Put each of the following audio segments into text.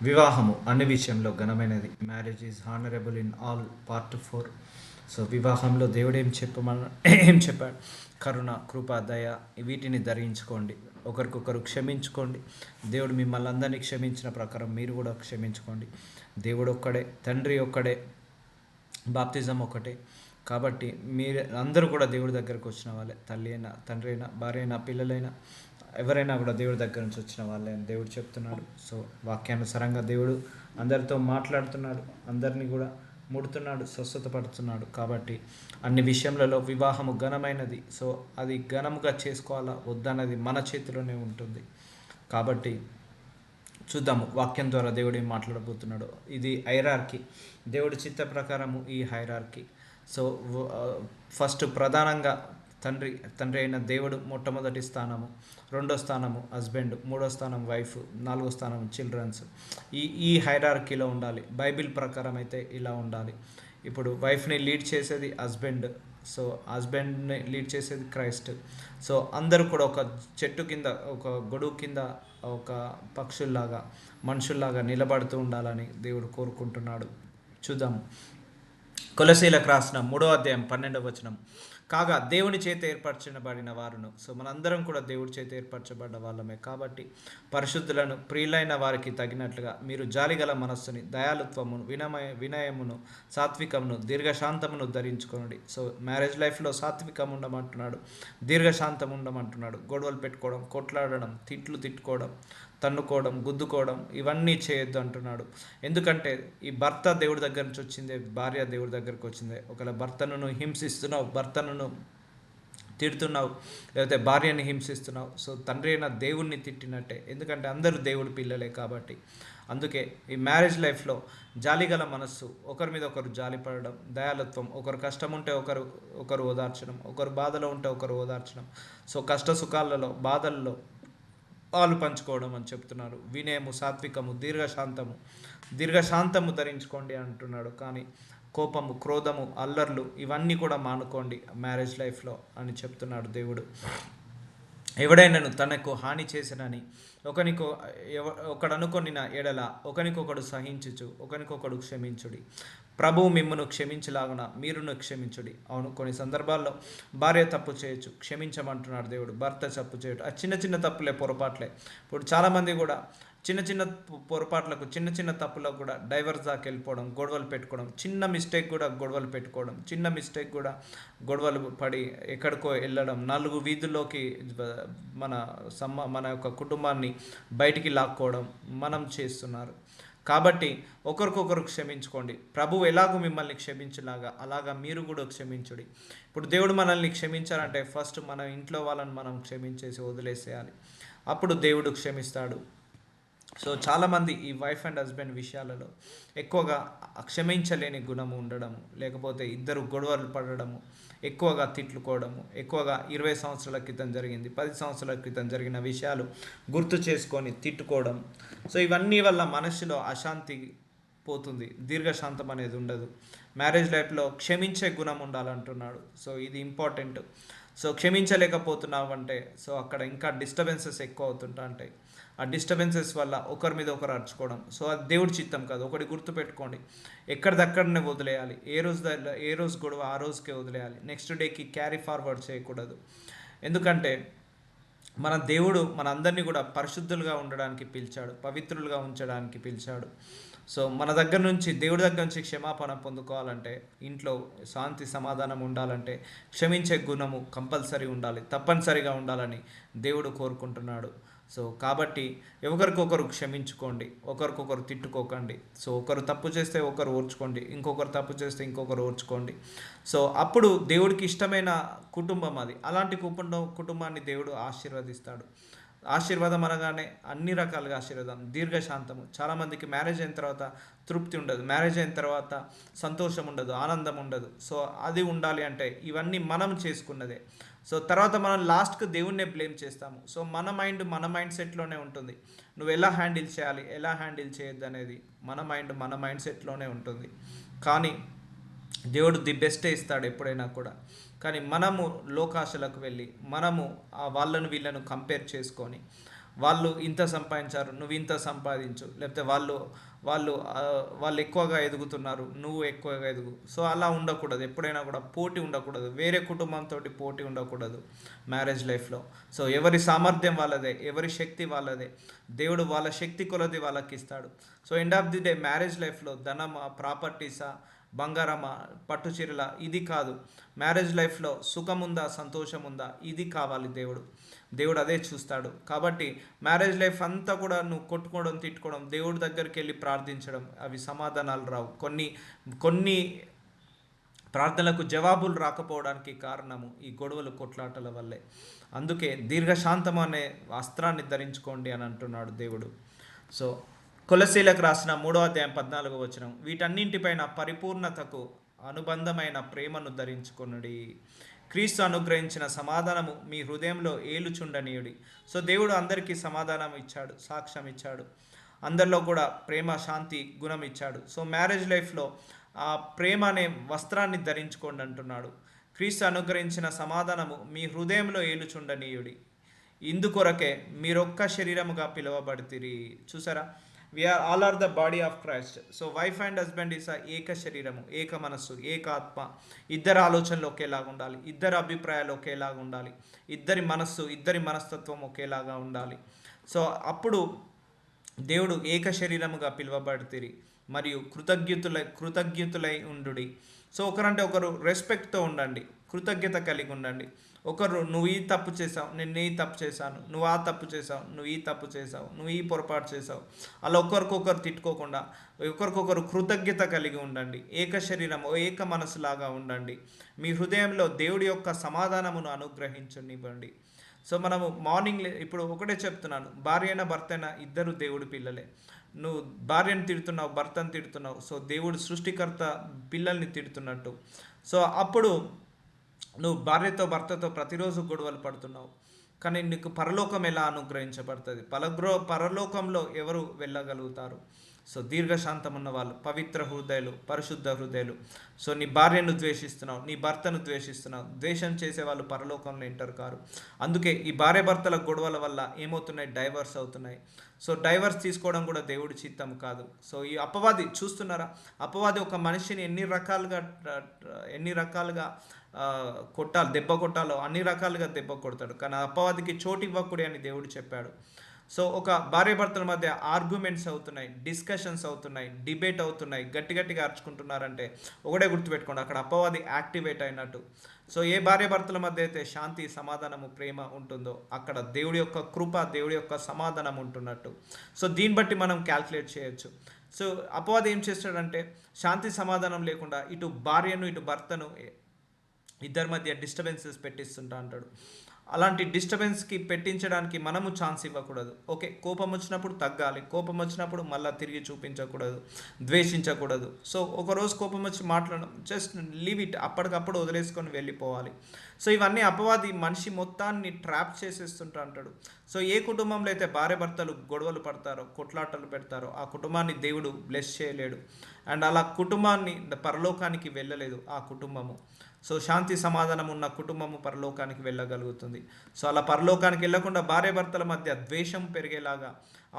వివాహము అన్ని విషయంలో ఘనమైనది. Marriage is honourable in all part 4. So వివాహంలో దేవుడు ఏం చెప్పాడు? కరుణ, కృప, దయ వీటిని ధరించుకోండి. ఒకరికొకరు క్షమించుకోండి. దేవుడు మిమ్మల్ని అందరినీ క్షమించిన ప్రకారం మీరు కూడా క్షమించుకోండి. దేవుడు ఒక్కడే, తండ్రి ఒక్కడే, బాప్తిజం ఒకటే. కాబట్టి మీరు అందరూ కూడా దేవుడి దగ్గరకు వచ్చిన వాళ్ళే. తల్లి అయినా, తండ్రి అయినా, భార్య అయినా, పిల్లలైనా, ఎవరైనా కూడా దేవుడి దగ్గర నుంచి వచ్చిన వాళ్ళే అని దేవుడు చెప్తున్నాడు. సో వాక్యానుసారంగా దేవుడు అందరితో మాట్లాడుతున్నాడు, అందరినీ కూడా ముడుతున్నాడు, స్వస్థతపడుతున్నాడు. కాబట్టి అన్ని విషయములలో వివాహము ఘనమైనది. సో అది ఘనముగా చేసుకోవాలా వద్దన్నది మన చేతిలోనే ఉంటుంది. కాబట్టి చూద్దాము వాక్యం ద్వారా దేవుడు ఏం మాట్లాడబోతున్నాడు. ఇది హైరార్కీ, దేవుడి చిత్త ప్రకారము ఈ హైరార్కీ. సో ఫస్ట్ ప్రధానంగా తండ్రి అయిన దేవుడు మొట్టమొదటి స్థానము, రెండో స్థానము హస్బెండ్, మూడో స్థానం వైఫ్, నాలుగో స్థానం చిల్డ్రన్స్. ఈ హైరార్కీలో ఉండాలి. బైబిల్ ప్రకారం అయితే ఇలా ఉండాలి. ఇప్పుడు వైఫ్ని లీడ్ చేసేది హస్బెండ్, సో హస్బెండ్ని లీడ్ చేసేది క్రైస్ట్. సో అందరూ కూడా ఒక చెట్టు కింద, ఒక గొడుగు కింద, ఒక పక్షుల్లాగా, మనుషుల్లాగా నిలబడుతూ ఉండాలని దేవుడు కోరుకుంటున్నాడు. చూద్దాం. కొలసీలకు రాసిన 3వ అధ్యాయం 12వ వచనం. కాగా దేవుని చేత ఏర్పరచబడిన వారును, సో మనందరం కూడా దేవుడి చేత ఏర్పరచబడ్డ వాళ్ళమే. కాబట్టి పరిశుద్ధులను, ప్రియులైన వారికి తగినట్లుగా మీరు జాలిగల మనస్సుని, దయాలుత్వమును, వినయమును, సాత్వికమును, దీర్ఘశాంతమును ధరించుకోండి. సో మ్యారేజ్ లైఫ్లో సాత్వికం ఉండమంటున్నాడు, దీర్ఘశాంతం ఉండమంటున్నాడు. గొడవలు పెట్టుకోవడం, కొట్లాడడం, తిట్టుకోవడం, తన్నుకోవడం, గుద్దుకోవడం ఇవన్నీ చేయొద్దు అంటున్నాడు. ఎందుకంటే ఈ భర్త దేవుడి దగ్గర నుంచి వచ్చిందే, భార్య దేవుడి దగ్గరకు వచ్చిందే. ఒకవేళ భర్తను హింసిస్తున్నావు, భర్తను తిడుతున్నావు, లేకపోతే భార్యని హింసిస్తున్నావు, సో తండ్రి అయిన దేవుణ్ణి తిట్టినట్టే. ఎందుకంటే అందరూ దేవుడి పిల్లలే. కాబట్టి అందుకే ఈ మ్యారేజ్ లైఫ్లో జాలిగల మనస్సు, ఒకరి మీద ఒకరు జాలిపడడం, దయాలత్వం, ఒకరు కష్టం ఉంటే ఒకరు ఓదార్చడం, ఒకరు బాధలో ఉంటే ఒకరు ఓదార్చడం, సో కష్ట సుఖాలలో, బాధల్లో పాలు పంచుకోవడం అని చెప్తున్నారు. వినయము, సాత్వికము, దీర్ఘశాంతము ధరించుకోండి అంటున్నాడు. కానీ కోపము, క్రోధము, అల్లర్లు ఇవన్నీ కూడా మానుకోండి మ్యారేజ్ లైఫ్లో అని చెప్తున్నాడు దేవుడు. ఎవడైనాను తనకు హాని చేసినని ఒకడనుకొనిన ఎడల ఒకనికొకడు సహించుచు ఒకనికొకడు క్షమించుడి. ప్రభువు మిమ్మును క్షమించలాగున మీరును క్షమించుడి. అవును, కొన్ని సందర్భాల్లో భార్య తప్పు చేయొచ్చు, క్షమించమంటున్నాడు దేవుడు. భర్త తప్పు చేయటం ఆ చిన్న చిన్న తప్పులే, పొరపాట్లే. ఇప్పుడు చాలామంది కూడా చిన్న చిన్న పొరపాట్లకు, చిన్న చిన్న తప్పులకు కూడా డైవర్స్ దాకా వెళ్ళిపోవడం, గొడవలు పెట్టుకోవడం, చిన్న మిస్టేక్ కూడా గొడవలు పెట్టుకోవడం, చిన్న మిస్టేక్ కూడా గొడవలు పడి ఎక్కడికో వెళ్ళడం, 4 వీధుల్లోకి మన యొక్క కుటుంబాన్ని బయటికి లాక్కోవడం మనం చేస్తున్నారు. కాబట్టి ఒకరికొకరు క్షమించుకోండి. ప్రభువు ఎలాగో మిమ్మల్ని క్షమించలాగా అలాగా మీరు కూడా క్షమించుడి. ఇప్పుడు దేవుడు మనల్ని క్షమించాలంటే ఫస్ట్ మన ఇంట్లో వాళ్ళని మనం క్షమించేసి వదిలేసేయాలి. అప్పుడు దేవుడు క్షమిస్తాడు. సో చాలామంది ఈ వైఫ్ అండ్ హస్బెండ్ విషయాలలో ఎక్కువగా క్షమించలేని గుణము ఉండడము, లేకపోతే ఇద్దరు గొడవలు పడడము, ఎక్కువగా తిట్లుకోవడము, ఎక్కువగా 20 సంవత్సరాల క్రితం జరిగింది, 10 సంవత్సరాల క్రితం జరిగిన విషయాలు గుర్తు చేసుకొని తిట్టుకోవడం. సో ఇవన్నీ వల్ల మనసులో అశాంతి పోతుంది, దీర్ఘశాంతం అనేది ఉండదు. మ్యారేజ్ లైఫ్లో క్షమించే గుణం ఉండాలంటున్నాడు. సో ఇది ఇంపార్టెంట్. సో క్షమించలేకపోతున్నావు అంటే సో అక్కడ ఇంకా డిస్టర్బెన్సెస్ ఎక్కువ అవుతుంటా ఉంటాయి. ఆ డిస్టర్బెన్సెస్ వల్ల ఒకరి మీద ఒకరు అరుచుకోవడం, సో అది దేవుడి చిత్తం కాదు. ఒకటి గుర్తుపెట్టుకోండి, ఎక్కడిదక్కడనే వదిలేయాలి. ఏ రోజు గొడవ ఆ రోజుకే వదిలేయాలి. నెక్స్ట్ డేకి క్యారీ ఫార్వర్డ్ చేయకూడదు. ఎందుకంటే మన దేవుడు మన అందరినీ కూడా పరిశుద్ధులుగా ఉండడానికి పిలిచాడు, పవిత్రులుగా ఉంచడానికి పిలిచాడు. సో మన దగ్గర నుంచి, దేవుడి దగ్గర నుంచి క్షమాపణ పొందుకోవాలంటే, ఇంట్లో శాంతి సమాధానం ఉండాలంటే క్షమించే గుణము కంపల్సరీ ఉండాలి, తప్పనిసరిగా ఉండాలని దేవుడు కోరుకుంటున్నాడు. సో కాబట్టి ఒకరికొకరు క్షమించుకోండి, ఒకరికొకరు తిట్టుకోకండి. సో ఒకరు తప్పు చేస్తే ఒకరు ఓర్చుకోండి, ఇంకొకరు తప్పు చేస్తే ఇంకొకరు ఓర్చుకోండి. సో అప్పుడు దేవుడికి ఇష్టమైన కుటుంబం అది. అలాంటి కుటుంబాన్ని దేవుడు ఆశీర్వదిస్తాడు. ఆశీర్వాదం అనగానే అన్ని రకాలుగా ఆశీర్వాదం, దీర్ఘశాంతము. చాలామందికి మ్యారేజ్ అయిన తర్వాత తృప్తి ఉండదు, మ్యారేజ్ అయిన తర్వాత సంతోషం ఉండదు, ఆనందం ఉండదు. సో అది ఉండాలి అంటే ఇవన్నీ మనం చేసుకున్నదే. సో తర్వాత మనం లాస్ట్కి దేవుణ్ణే బ్లేమ్ చేస్తాము. సో మన మైండ్ సెట్లోనే ఉంటుంది. నువ్వు ఎలా హ్యాండిల్ చేయాలి, ఎలా హ్యాండిల్ చేయొద్దు అనేది మన మైండ్ సెట్లోనే ఉంటుంది. కానీ దేవుడు ది బెస్టే ఇస్తాడు ఎప్పుడైనా కూడా. కానీ మనము లోకాశలకు వెళ్ళి మనము వాళ్ళను వీళ్ళను కంపేర్ చేసుకొని వాళ్ళు ఇంత సంపాదించారు, నువ్వు ఇంత సంపాదించు, లేకపోతే వాళ్ళు వాళ్ళు వాళ్ళు ఎక్కువగా ఎదుగుతున్నారు, నువ్వు ఎక్కువగా ఎదుగు. సో అలా ఉండకూడదు, ఎప్పుడైనా కూడా పోటీ ఉండకూడదు, వేరే కుటుంబంతో పోటీ ఉండకూడదు మ్యారేజ్ లైఫ్లో. సో ఎవరి సామర్థ్యం వాళ్ళదే, ఎవరి శక్తి వాళ్ళదే, దేవుడు వాళ్ళ శక్తి కొలది వాళ్ళకి ఇస్తాడు. So end of the day marriage లైఫ్లో ధనమా, ప్రాపర్టీసా, బంగారమా, పట్టు చీరల ఇది కాదు. మ్యారేజ్ లైఫ్లో సుఖం ఉందా, సంతోషం ఉందా, ఇది కావాలి దేవుడు అదే చూస్తాడు. కాబట్టి మ్యారేజ్ లైఫ్ అంతా కూడా నువ్వు కొట్టుకోవడం, తిట్టుకోవడం, దేవుడి దగ్గరికి వెళ్ళి ప్రార్థించడం, అవి సమాధానాలు రావు. కొన్ని కొన్ని ప్రార్థనలకు జవాబులు రాకపోవడానికి కారణము ఈ గొడవలు, కొట్లాటల వల్లే. అందుకే దీర్ఘశాంతం అనే వస్త్రాన్ని ధరించుకోండి అని అంటున్నాడు దేవుడు. సో కొలసీలకు రాసిన 3:14 వీటన్నింటిపైన పరిపూర్ణతకు అనుబంధమైన ప్రేమను ధరించుకొనుడి. క్రీస్తు అనుగ్రహించిన సమాధానము మీ హృదయంలో ఏలుచుండనీయుడి. సో దేవుడు అందరికీ సమాధానం ఇచ్చాడు, సాక్ష్యం ఇచ్చాడు, అందరిలో కూడా ప్రేమ, శాంతి గుణం ఇచ్చాడు. సో మ్యారేజ్ లైఫ్లో ఆ ప్రేమ అనే వస్త్రాన్ని ధరించుకోండి అంటున్నాడు. క్రీస్తు అనుగ్రహించిన సమాధానము మీ హృదయంలో ఏలుచుండనీయుడి. ఇందుకొరకే మీరొక్క శరీరముగా పిలువబడితిరి. చూసారా, we are all are the body of Christ. So wife and husband is ఏక శరీరము, ఏక మనస్సు, ఏక ఆత్మ. ఇద్దరి ఆలోచనలు ఒకేలాగా ఉండాలి, ఇద్దరి అభిప్రాయాలు ఒకేలాగా ఉండాలి, ఇద్దరి మనస్సు, ఇద్దరి మనస్తత్వం ఒకేలాగా ఉండాలి. సో అప్పుడు దేవుడు ఏక శరీరముగా పిలువబడితిరి మరియు కృతజ్ఞతులై ఉండుడి. సో ఒకరంటే ఒకరు రెస్పెక్ట్తో ఉండండి, కృతజ్ఞత కలిగి ఉండండి. ఒకరు నువ్వు ఈ తప్పు చేసావు, నేను ఈ తప్పు చేశాను, నువ్వు ఆ తప్పు చేసావు, నువ్వు ఈ తప్పు చేసావు, నువ్వు ఈ పొరపాటు చేసావు, అలా ఒకరికొకరు తిట్టుకోకుండా ఒకరికొకరు కృతజ్ఞత కలిగి ఉండండి. ఏక శరీరం, ఏక మనసులాగా ఉండండి. మీ హృదయంలో దేవుడి యొక్క సమాధానమును అనుగ్రహించనివ్వండి. సో మనము మార్నింగ్ ఇప్పుడు ఒకటే చెప్తున్నాను, భార్య అయినా భర్త అయినా ఇద్దరు దేవుడి పిల్లలే. నువ్వు భార్యను తిడుతున్నావు, భర్తను తిడుతున్నావు, సో దేవుడు సృష్టికర్త పిల్లల్ని తిడుతున్నట్టు. సో అప్పుడు నువ్వు భార్యతో భర్తతో ప్రతిరోజు గొడవలు పడుతున్నావు, కానీ నీకు పరలోకం ఎలా అనుగ్రహించబడుతుంది? పరలోకంలో ఎవరు వెళ్ళగలుగుతారు? సో దీర్ఘశాంతం ఉన్న వాళ్ళు, పవిత్ర హృదయాలు, పరిశుద్ధ హృదయాలు. సో నీ భార్యను ద్వేషిస్తున్నావు, నీ భర్తను ద్వేషిస్తున్నావు, ద్వేషం చేసే వాళ్ళు పరలోకంలో ఎంటర్ కారు. అందుకే ఈ భార్య భర్తల గొడవల వల్ల ఏమవుతున్నాయి? డైవర్స్ అవుతున్నాయి. సో డైవర్స్ తీసుకోవడం కూడా దేవుడి చిత్తం కాదు. సో ఈ అపవాది చూస్తున్నారా, అపవాది ఒక మనిషిని ఎన్ని రకాలుగా కొట్టాలి, దెబ్బ కొట్టాలో అన్ని రకాలుగా దెబ్బ కొడతాడు. కానీ అపవాదికి చోటు ఇవ్వకూడదు అని దేవుడు చెప్పాడు. సో ఒక భార్యాభర్తల మధ్య ఆర్గ్యుమెంట్స్ అవుతున్నాయి, డిస్కషన్స్ అవుతున్నాయి, డిబేట్ అవుతున్నాయి, గట్టిగా అరుచుకుంటున్నారంటే ఒకటే గుర్తుపెట్టుకోండి, అక్కడ అపవాది యాక్టివేట్ అయినట్టు. సో ఏ భార్యాభర్తల మధ్య అయితే శాంతి, సమాధానము, ప్రేమ ఉంటుందో అక్కడ దేవుడి యొక్క కృప, దేవుడి యొక్క సమాధానం ఉంటున్నట్టు. సో దీన్ని బట్టి మనం క్యాల్కులేట్ చేయొచ్చు. సో అపవాది ఏం చేస్తాడంటే శాంతి సమాధానం లేకుండా ఇటు భార్యను ఇటు భర్తను ఇద్దరి మధ్య డిస్టర్బెన్సెస్ పెట్టిస్తుంటా అంటాడు. అలాంటి డిస్టర్బెన్స్కి పెట్టించడానికి మనము ఛాన్స్ ఇవ్వకూడదు. ఓకే, కోపం వచ్చినప్పుడు తగ్గాలి, కోపం వచ్చినప్పుడు మళ్ళీ తిరిగి చూపించకూడదు, ద్వేషించకూడదు. సో ఒకరోజు కోపం వచ్చి మాట్లాడడం, జస్ట్ లీవ్ ఇట్, అప్పటికప్పుడు వదిలేసుకొని వెళ్ళిపోవాలి. సో ఇవన్నీ అపవాది మనిషి మొత్తాన్ని ట్రాప్ చేసేస్తుంటా అంటాడు. సో ఏ కుటుంబంలో అయితే భార్య భర్తలు గొడవలు పడతారో, కొట్లాటలు పెడతారో ఆ కుటుంబాన్ని దేవుడు బ్లెస్ చేయలేడు. అండ్ అలా కుటుంబాన్ని పరలోకానికి వెళ్ళలేదు ఆ కుటుంబము. సో శాంతి సమాధానం ఉన్న కుటుంబము పరలోకానికి వెళ్ళగలుగుతుంది. సో అలా పరలోకానికి వెళ్ళకుండా భార్య భర్తల మధ్య ద్వేషం పెరిగేలాగా,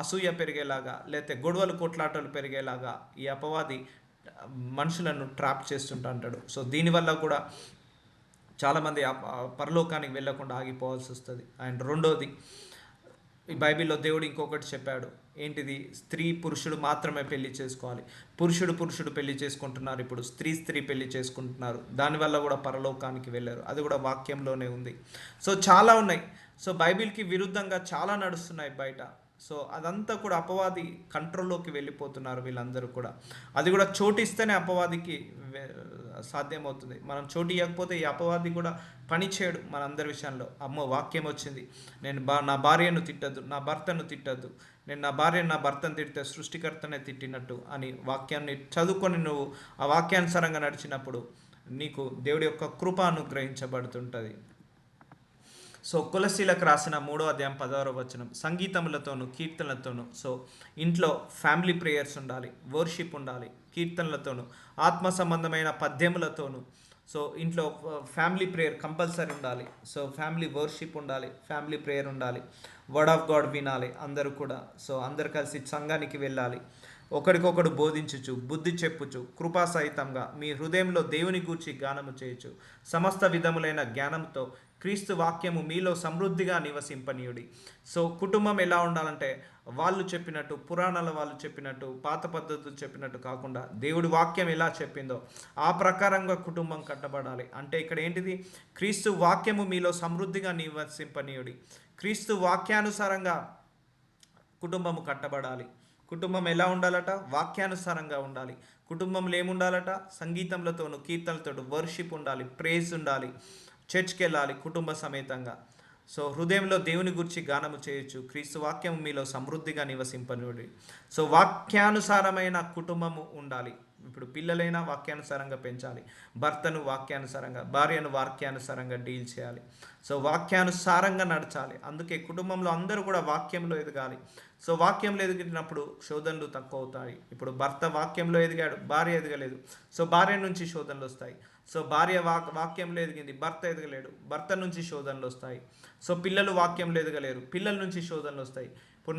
అసూయ పెరిగేలాగా, లేకపోతే గొడవలు కొట్లాటలు పెరిగేలాగా ఈ అపవాది మనుషులను ట్రాప్ చేస్తుంటా అంటాడు. సో దీనివల్ల కూడా చాలామంది పరలోకానికి వెళ్ళకుండా ఆగిపోవాల్సి వస్తుంది. అండ్ రెండోది, ఈ బైబిల్లో దేవుడు ఇంకొకటి చెప్పాడు. ఏంటిది? స్త్రీ పురుషుడు మాత్రమే పెళ్లి చేసుకోవాలి. పురుషుడు పెళ్లి చేసుకుంటున్నారు, ఇప్పుడు స్త్రీ పెళ్లి చేసుకుంటున్నారు. దానివల్ల కూడా పరలోకానికి వెళ్ళారు. అది కూడా వాక్యంలోనే ఉంది. సో చాలా ఉన్నాయి. సో బైబిల్కి విరుద్ధంగా చాలా నడుస్తున్నాయి బయట. సో అదంతా కూడా అపవాది కంట్రోల్లోకి వెళ్ళిపోతున్నారు వీళ్ళందరూ కూడా. అది కూడా చోటిస్తేనే అపవాదికి సాధ్యమవుతుంది. మనం చోటు ఇవ్వకపోతే ఈ అపవాది కూడా పని చేయడు మనందరి విషయంలో. అమ్మో, వాక్యం వచ్చింది, నేను నా భార్యను తిట్టద్దు, నా భర్తను తిట్టద్దు, నేను నా భార్యను నా భర్తను తిడితే సృష్టికర్తనే తిట్టినట్టు అని వాక్యాన్ని చదువుకొని నువ్వు ఆ వాక్యానుసారంగా నడిచినప్పుడు నీకు దేవుడి యొక్క కృప అనుగ్రహించబడుతుంటుంది. సో కొలసీలకు రాసిన 3:16 సంగీతములతోనూ కీర్తనలతోనూ. సో ఇంట్లో ఫ్యామిలీ ప్రేయర్స్ ఉండాలి, వర్షిప్ ఉండాలి, కీర్తనలతోనూ ఆత్మ సంబంధమైన పద్యములతోనూ సో ఇంట్లో ఫ్యామిలీ ప్రేయర్ కంపల్సరీ ఉండాలి. సో ఫ్యామిలీ వర్షిప్ ఉండాలి, ఫ్యామిలీ ప్రేయర్ ఉండాలి, వర్డ్ ఆఫ్ గాడ్ వినాలి అందరూ కూడా. సో అందరు కలిసి సంఘానికి వెళ్ళాలి, ఒకరికొకడు బోధించుచు బుద్ధి చెప్పుచు కృపా సహితంగా మీ హృదయంలో దేవుని గూర్చి గానము చేయొచ్చు, సమస్త విధములైన జ్ఞానంతో క్రీస్తు వాక్యము మీలో సమృద్ధిగా నివసింపనీయుడి. సో కుటుంబం ఎలా ఉండాలంటే వాళ్ళు చెప్పినట్టు, పురాణాల వాళ్ళు చెప్పినట్టు, పాత పద్ధతులు చెప్పినట్టు కాకుండా దేవుడి వాక్యం ఎలా చెప్పిందో ఆ ప్రకారంగా కుటుంబం కట్టబడాలి. అంటే ఇక్కడ ఏంటిది, క్రీస్తు వాక్యము మీలో సమృద్ధిగా నివసింపనీయుడి. క్రీస్తు వాక్యానుసారంగా కుటుంబము కట్టబడాలి. కుటుంబం ఎలా ఉండాలట, వాక్యానుసారంగా ఉండాలి. కుటుంబంలో ఏముండాలట, సంగీతములతోనూ కీర్తనలతో వర్షిప్ ఉండాలి, ప్రేజ్ ఉండాలి, చర్చ్కి వెళ్ళాలి కుటుంబ సమేతంగా. సో హృదయంలో దేవుని గురించి గానము చేయొచ్చు, క్రీస్తు వాక్యం మీలో సమృద్ధిగా నివసింపనుడి. సో వాక్యానుసారమైన కుటుంబము ఉండాలి. ఇప్పుడు పిల్లలైనా వాక్యానుసారంగా పెంచాలి, భర్తను వాక్యానుసారంగా, భార్యను వాక్యానుసారంగా డీల్ చేయాలి. సో వాక్యానుసారంగా నడచాలి. అందుకే కుటుంబంలో అందరూ కూడా వాక్యంలో ఎదగాలి. సో వాక్యంలో ఎదిగినప్పుడు శోధనలు తక్కువ అవుతాయి. ఇప్పుడు భర్త వాక్యంలో ఎదిగాడు, భార్య ఎదగలేదు, సో భార్య నుంచి శోధనలు వస్తాయి. సో భార్య వాక్యంలో ఎదిగింది, భర్త ఎదగలేడు, భర్త నుంచి శోధనలు వస్తాయి. సో పిల్లలు వాక్యంలో ఎదగలేరు, పిల్లల నుంచి శోధనలు వస్తాయి. ఇప్పుడు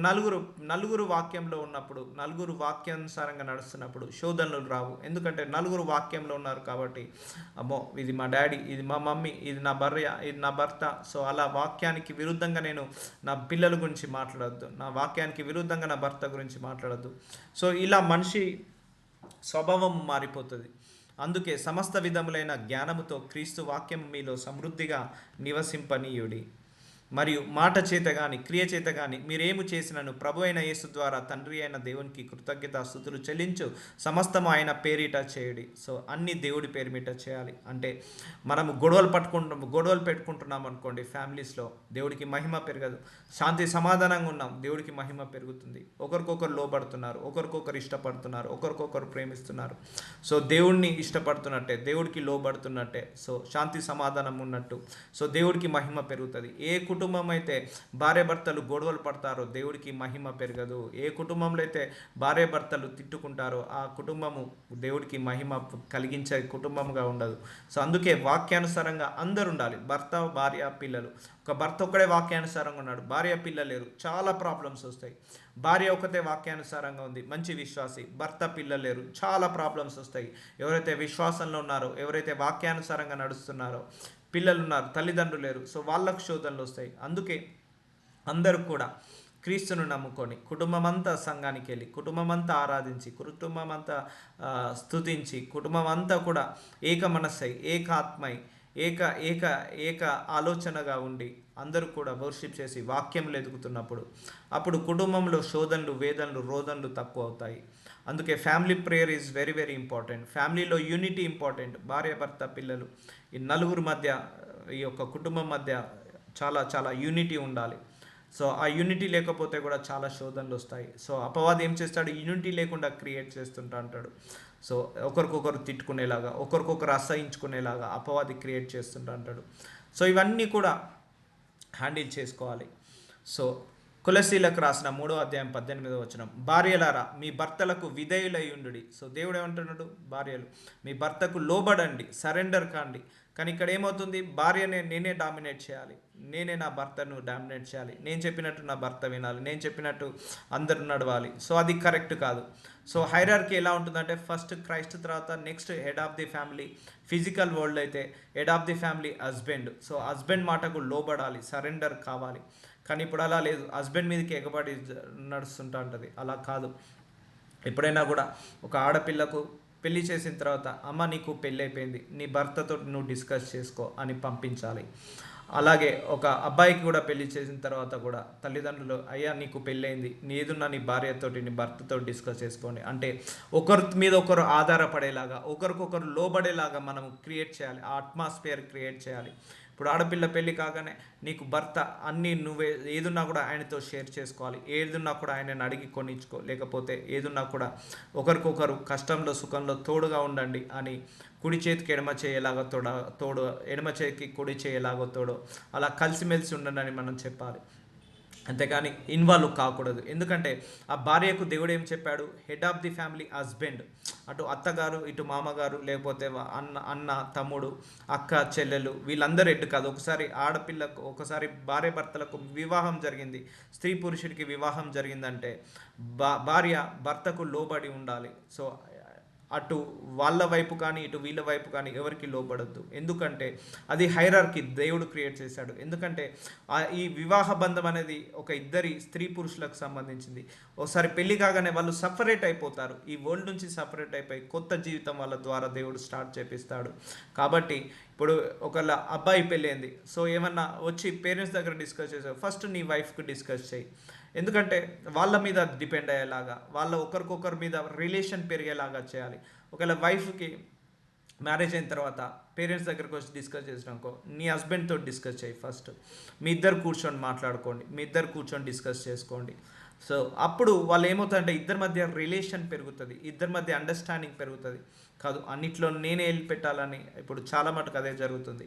నలుగురు వాక్యంలో ఉన్నప్పుడు, నలుగురు వాక్యానుసారంగా నడుస్తున్నప్పుడు శోధనలు రావు. ఎందుకంటే నలుగురు వాక్యంలో ఉన్నారు కాబట్టి, అమ్మో ఇది మా డాడీ, ఇది మా మమ్మీ, ఇది నా భార్య, ఇది నా భర్త. సో అలా వాక్యానికి విరుద్ధంగా నేను నా పిల్లల గురించి మాట్లాడొద్దు, నా వాక్యానికి విరుద్ధంగా నా భర్త గురించి మాట్లాడొద్దు. సో ఇలా మనిషి స్వభావం మారిపోతుంది. అందుకే సమస్త విధములైన జ్ఞానముతో క్రీస్తు వాక్యం మీలో సమృద్ధిగా నివసింపనీయుడి. మరియు మాట చేత కానీ క్రియ చేత కానీ మీరేము చేసినను ప్రభు అయిన యేసు ద్వారా తండ్రి అయిన దేవునికి కృతజ్ఞతాస్తుతులు చెల్లించు సమస్తము ఆయన పేరిట చేయుడి. సో అన్ని దేవుడి పేరు మీట చేయాలి. అంటే మనము గొడవలు పెట్టుకుంటున్నాం అనుకోండి ఫ్యామిలీస్లో, దేవుడికి మహిమ పెరగదు. శాంతి సమాధానంగా ఉన్నాం, దేవుడికి మహిమ పెరుగుతుంది. ఒకరికొకరు లోబడుతున్నారు, ఒకరికొకరు ఇష్టపడుతున్నారు, ఒకరికొకరు ప్రేమిస్తున్నారు. సో దేవుడిని ఇష్టపడుతున్నట్టే, దేవుడికి లోబడుతున్నట్టే, సో శాంతి సమాధానం ఉన్నట్టు, సో దేవుడికి మహిమ పెరుగుతుంది. ఏ కుటుంబం అయితే భార్యాభర్తలు గొడవలు పడతారో దేవుడికి మహిమ పెరగదు. ఏ కుటుంబంలో అయితే భార్యాభర్తలు తిట్టుకుంటారో ఆ కుటుంబము దేవుడికి మహిమ కలిగించే కుటుంబంగా ఉండదు. సో అందుకే వాక్యానుసారంగా అందరు ఉండాలి, భర్త, భార్య, పిల్లలు. ఒక భర్త ఒక్కడే వాక్యానుసారంగా ఉన్నాడు, భార్య పిల్లలు లేరు, చాలా ప్రాబ్లమ్స్ వస్తాయి. భార్య ఒకతే వాక్యానుసారంగా ఉంది, మంచి విశ్వాసి, భర్త పిల్లలు లేరు, చాలా ప్రాబ్లమ్స్ వస్తాయి. ఎవరైతే విశ్వాసంలో ఉన్నారో, ఎవరైతే వాక్యానుసారంగా నడుస్తున్నారో, పిల్లలు ఉన్నారు, తల్లిదండ్రులు లేరు, సో వాళ్ళకు శోధనలు వస్తాయి. అందుకే అందరూ కూడా క్రీస్తును నమ్ముకొని కుటుంబం అంతా సంఘానికి వెళ్ళి, కుటుంబం అంతా ఆరాధించి, కుటుంబం అంతా స్తుతించి, కుటుంబం అంతా కూడా ఏక మనస్సై, ఏకాత్మై, ఏక ఏక ఏక ఆలోచనగా ఉండి అందరూ కూడా వర్షిప్ చేసి వాక్యంలో ఎదుగుతున్నప్పుడు అప్పుడు కుటుంబంలో శోధనలు, వేదనలు, రోదనలు తక్కువ అవుతాయి. అందుకే family prayer is very very important. ఫ్యామిలీలో యూనిటీ ఇంపార్టెంట్. భార్య, భర్త, పిల్లలు, ఈ నలుగురు మధ్య, ఈ యొక్క కుటుంబం మధ్య చాలా చాలా యూనిటీ ఉండాలి. సో ఆ యూనిటీ లేకపోతే కూడా చాలా శోధనలు వస్తాయి. సో అపవాది ఏం చేస్తాడు, యూనిటీ లేకుండా క్రియేట్ చేస్తుంటా అంటాడు. సో ఒకరికొకరు తిట్టుకునేలాగా, ఒకరికొకరు అసహించుకునేలాగా అపవాది క్రియేట్ చేస్తుంటా అంటాడు. సో ఇవన్నీ కూడా హ్యాండిల్ చేసుకోవాలి. సో కొలసీలకు రాసిన 3వ అధ్యాయం 18వ వచనం, భార్యలారా మీ భర్తలకు విధేయులై ఉండుడి. సో దేవుడు ఏమంటున్నాడు, భార్యలు మీ భర్తకు లోబడండి, సరెండర్ కాండి. కానీ ఇక్కడ ఏమవుతుంది, భార్యనే నేనే డామినేట్ చేయాలి, నేనే నా భర్తను డామినేట్ చేయాలి, నేను చెప్పినట్టు నా భర్త వినాలి, నేను చెప్పినట్టు అందరూ నడవాలి. సో అది కరెక్ట్ కాదు. సో హైరార్కీ ఎలా ఉంటుందంటే ఫస్ట్ క్రైస్ట్, తర్వాత next head of the family. Physical world అయితే head of the family husband. So husband మాటకు లోబడాలి, సరెండర్ కావాలి. కానీ ఇప్పుడు అలా లేదు, హస్బెండ్ మీదకి ఎగబడి నడుస్తుంటా ఉంటుంది. అలా కాదు. ఎప్పుడైనా కూడా ఒక ఆడపిల్లకు పెళ్లి చేసిన తర్వాత, అమ్మ నీకు పెళ్ళి అయిపోయింది, నీ భర్తతో నువ్వు డిస్కస్ చేసుకో అని పంపించాలి. అలాగే ఒక అబ్బాయికి కూడా పెళ్లి చేసిన తర్వాత కూడా తల్లిదండ్రులు, అయ్యా నీకు పెళ్ళయింది, ఏదున్నా నీ భార్యతోటి, నీ భర్తతో డిస్కస్ చేసుకోండి. అంటే ఒకరి మీద ఒకరు ఆధారపడేలాగా, ఒకరికొకరు లోబడేలాగా మనం క్రియేట్ చేయాలి, ఆ అట్మాస్ఫియర్ క్రియేట్ చేయాలి. ఇప్పుడు ఆడపిల్ల పెళ్ళి కాగానే నీకు భర్త అన్నీ నువ్వే, ఏదున్నా కూడా ఆయనతో షేర్ చేసుకోవాలి, ఏదున్నా కూడా ఆయనను అడిగి కొనిచ్చుకో, లేకపోతే ఏదున్నా కూడా ఒకరికొకరు కష్టంలో సుఖంలో తోడుగా ఉండండి అని, కుడి చేతికి ఎడమ చేయలాగా తోడు, ఎడమ చేతికి కుడి చేయలాగా తోడు, అలా కలిసిమెలిసి ఉండండి అని మనం చెప్పాలి. అంతేకాని ఇన్వాల్వ్ కాకూడదు. ఎందుకంటే ఆ భార్యకు దేవుడు ఏం చెప్పాడు, head of the family husband. అటు అత్తగారు, ఇటు మామగారు, లేకపోతే అన్న అన్న తమ్ముడు, అక్క చెల్లెలు, వీళ్ళందరూ హెడ్ కాదు. ఒకసారి ఆడపిల్లకు, ఒకసారి భార్య భర్తలకు వివాహం జరిగింది, స్త్రీ పురుషుడికి వివాహం జరిగిందంటే భార్య భర్తకు లోబడి ఉండాలి. సో అటు వాళ్ళ వైపు కానీ ఇటు వీళ్ళ వైపు కానీ ఎవరికి లోబడద్దు. ఎందుకంటే అది హైరార్కీ దేవుడు క్రియేట్ చేశాడు. ఎందుకంటే ఈ వివాహ బంధం అనేది ఒక ఇద్దరి స్త్రీ పురుషులకు సంబంధించింది. ఒకసారి పెళ్లి కాగానే వాళ్ళు సపరేట్ అయిపోతారు, ఈ వరల్డ్ నుంచి సపరేట్ అయిపోయి కొత్త జీవితం వాళ్ళ ద్వారా దేవుడు స్టార్ట్ చేపిస్తాడు. కాబట్టి ఇప్పుడు ఒకళ్ళ అబ్బాయి పెళ్ళైంది, సో ఏమన్నా వచ్చి పేరెంట్స్ దగ్గర డిస్కస్ చేసావు, ఫస్ట్ నీ వైఫ్కి డిస్కస్ చేయి. ఎందుకంటే వాళ్ళ మీద డిపెండ్ అయ్యేలాగా, వాళ్ళ ఒకరికొకరి మీద రిలేషన్ పెరిగేలాగా చేయాలి. ఒకవేళ వైఫ్కి మ్యారేజ్ అయిన తర్వాత పేరెంట్స్ దగ్గరకు వచ్చి డిస్కస్ చేసినాకో, నీ హస్బెండ్తో డిస్కస్ చేయి ఫస్ట్. మీ ఇద్దరు కూర్చొని మాట్లాడుకోండి, మీ ఇద్దరు కూర్చొని డిస్కస్ చేసుకోండి. సో అప్పుడు వాళ్ళు ఏమవుతుందంటే ఇద్దరి మధ్య రిలేషన్ పెరుగుతుంది, ఇద్దరి మధ్య అండర్స్టాండింగ్ పెరుగుతుంది. కాదు అన్నిట్లో నేనే వెళ్ళి పెట్టాలని, ఇప్పుడు చాలా మటుకు అదే జరుగుతుంది.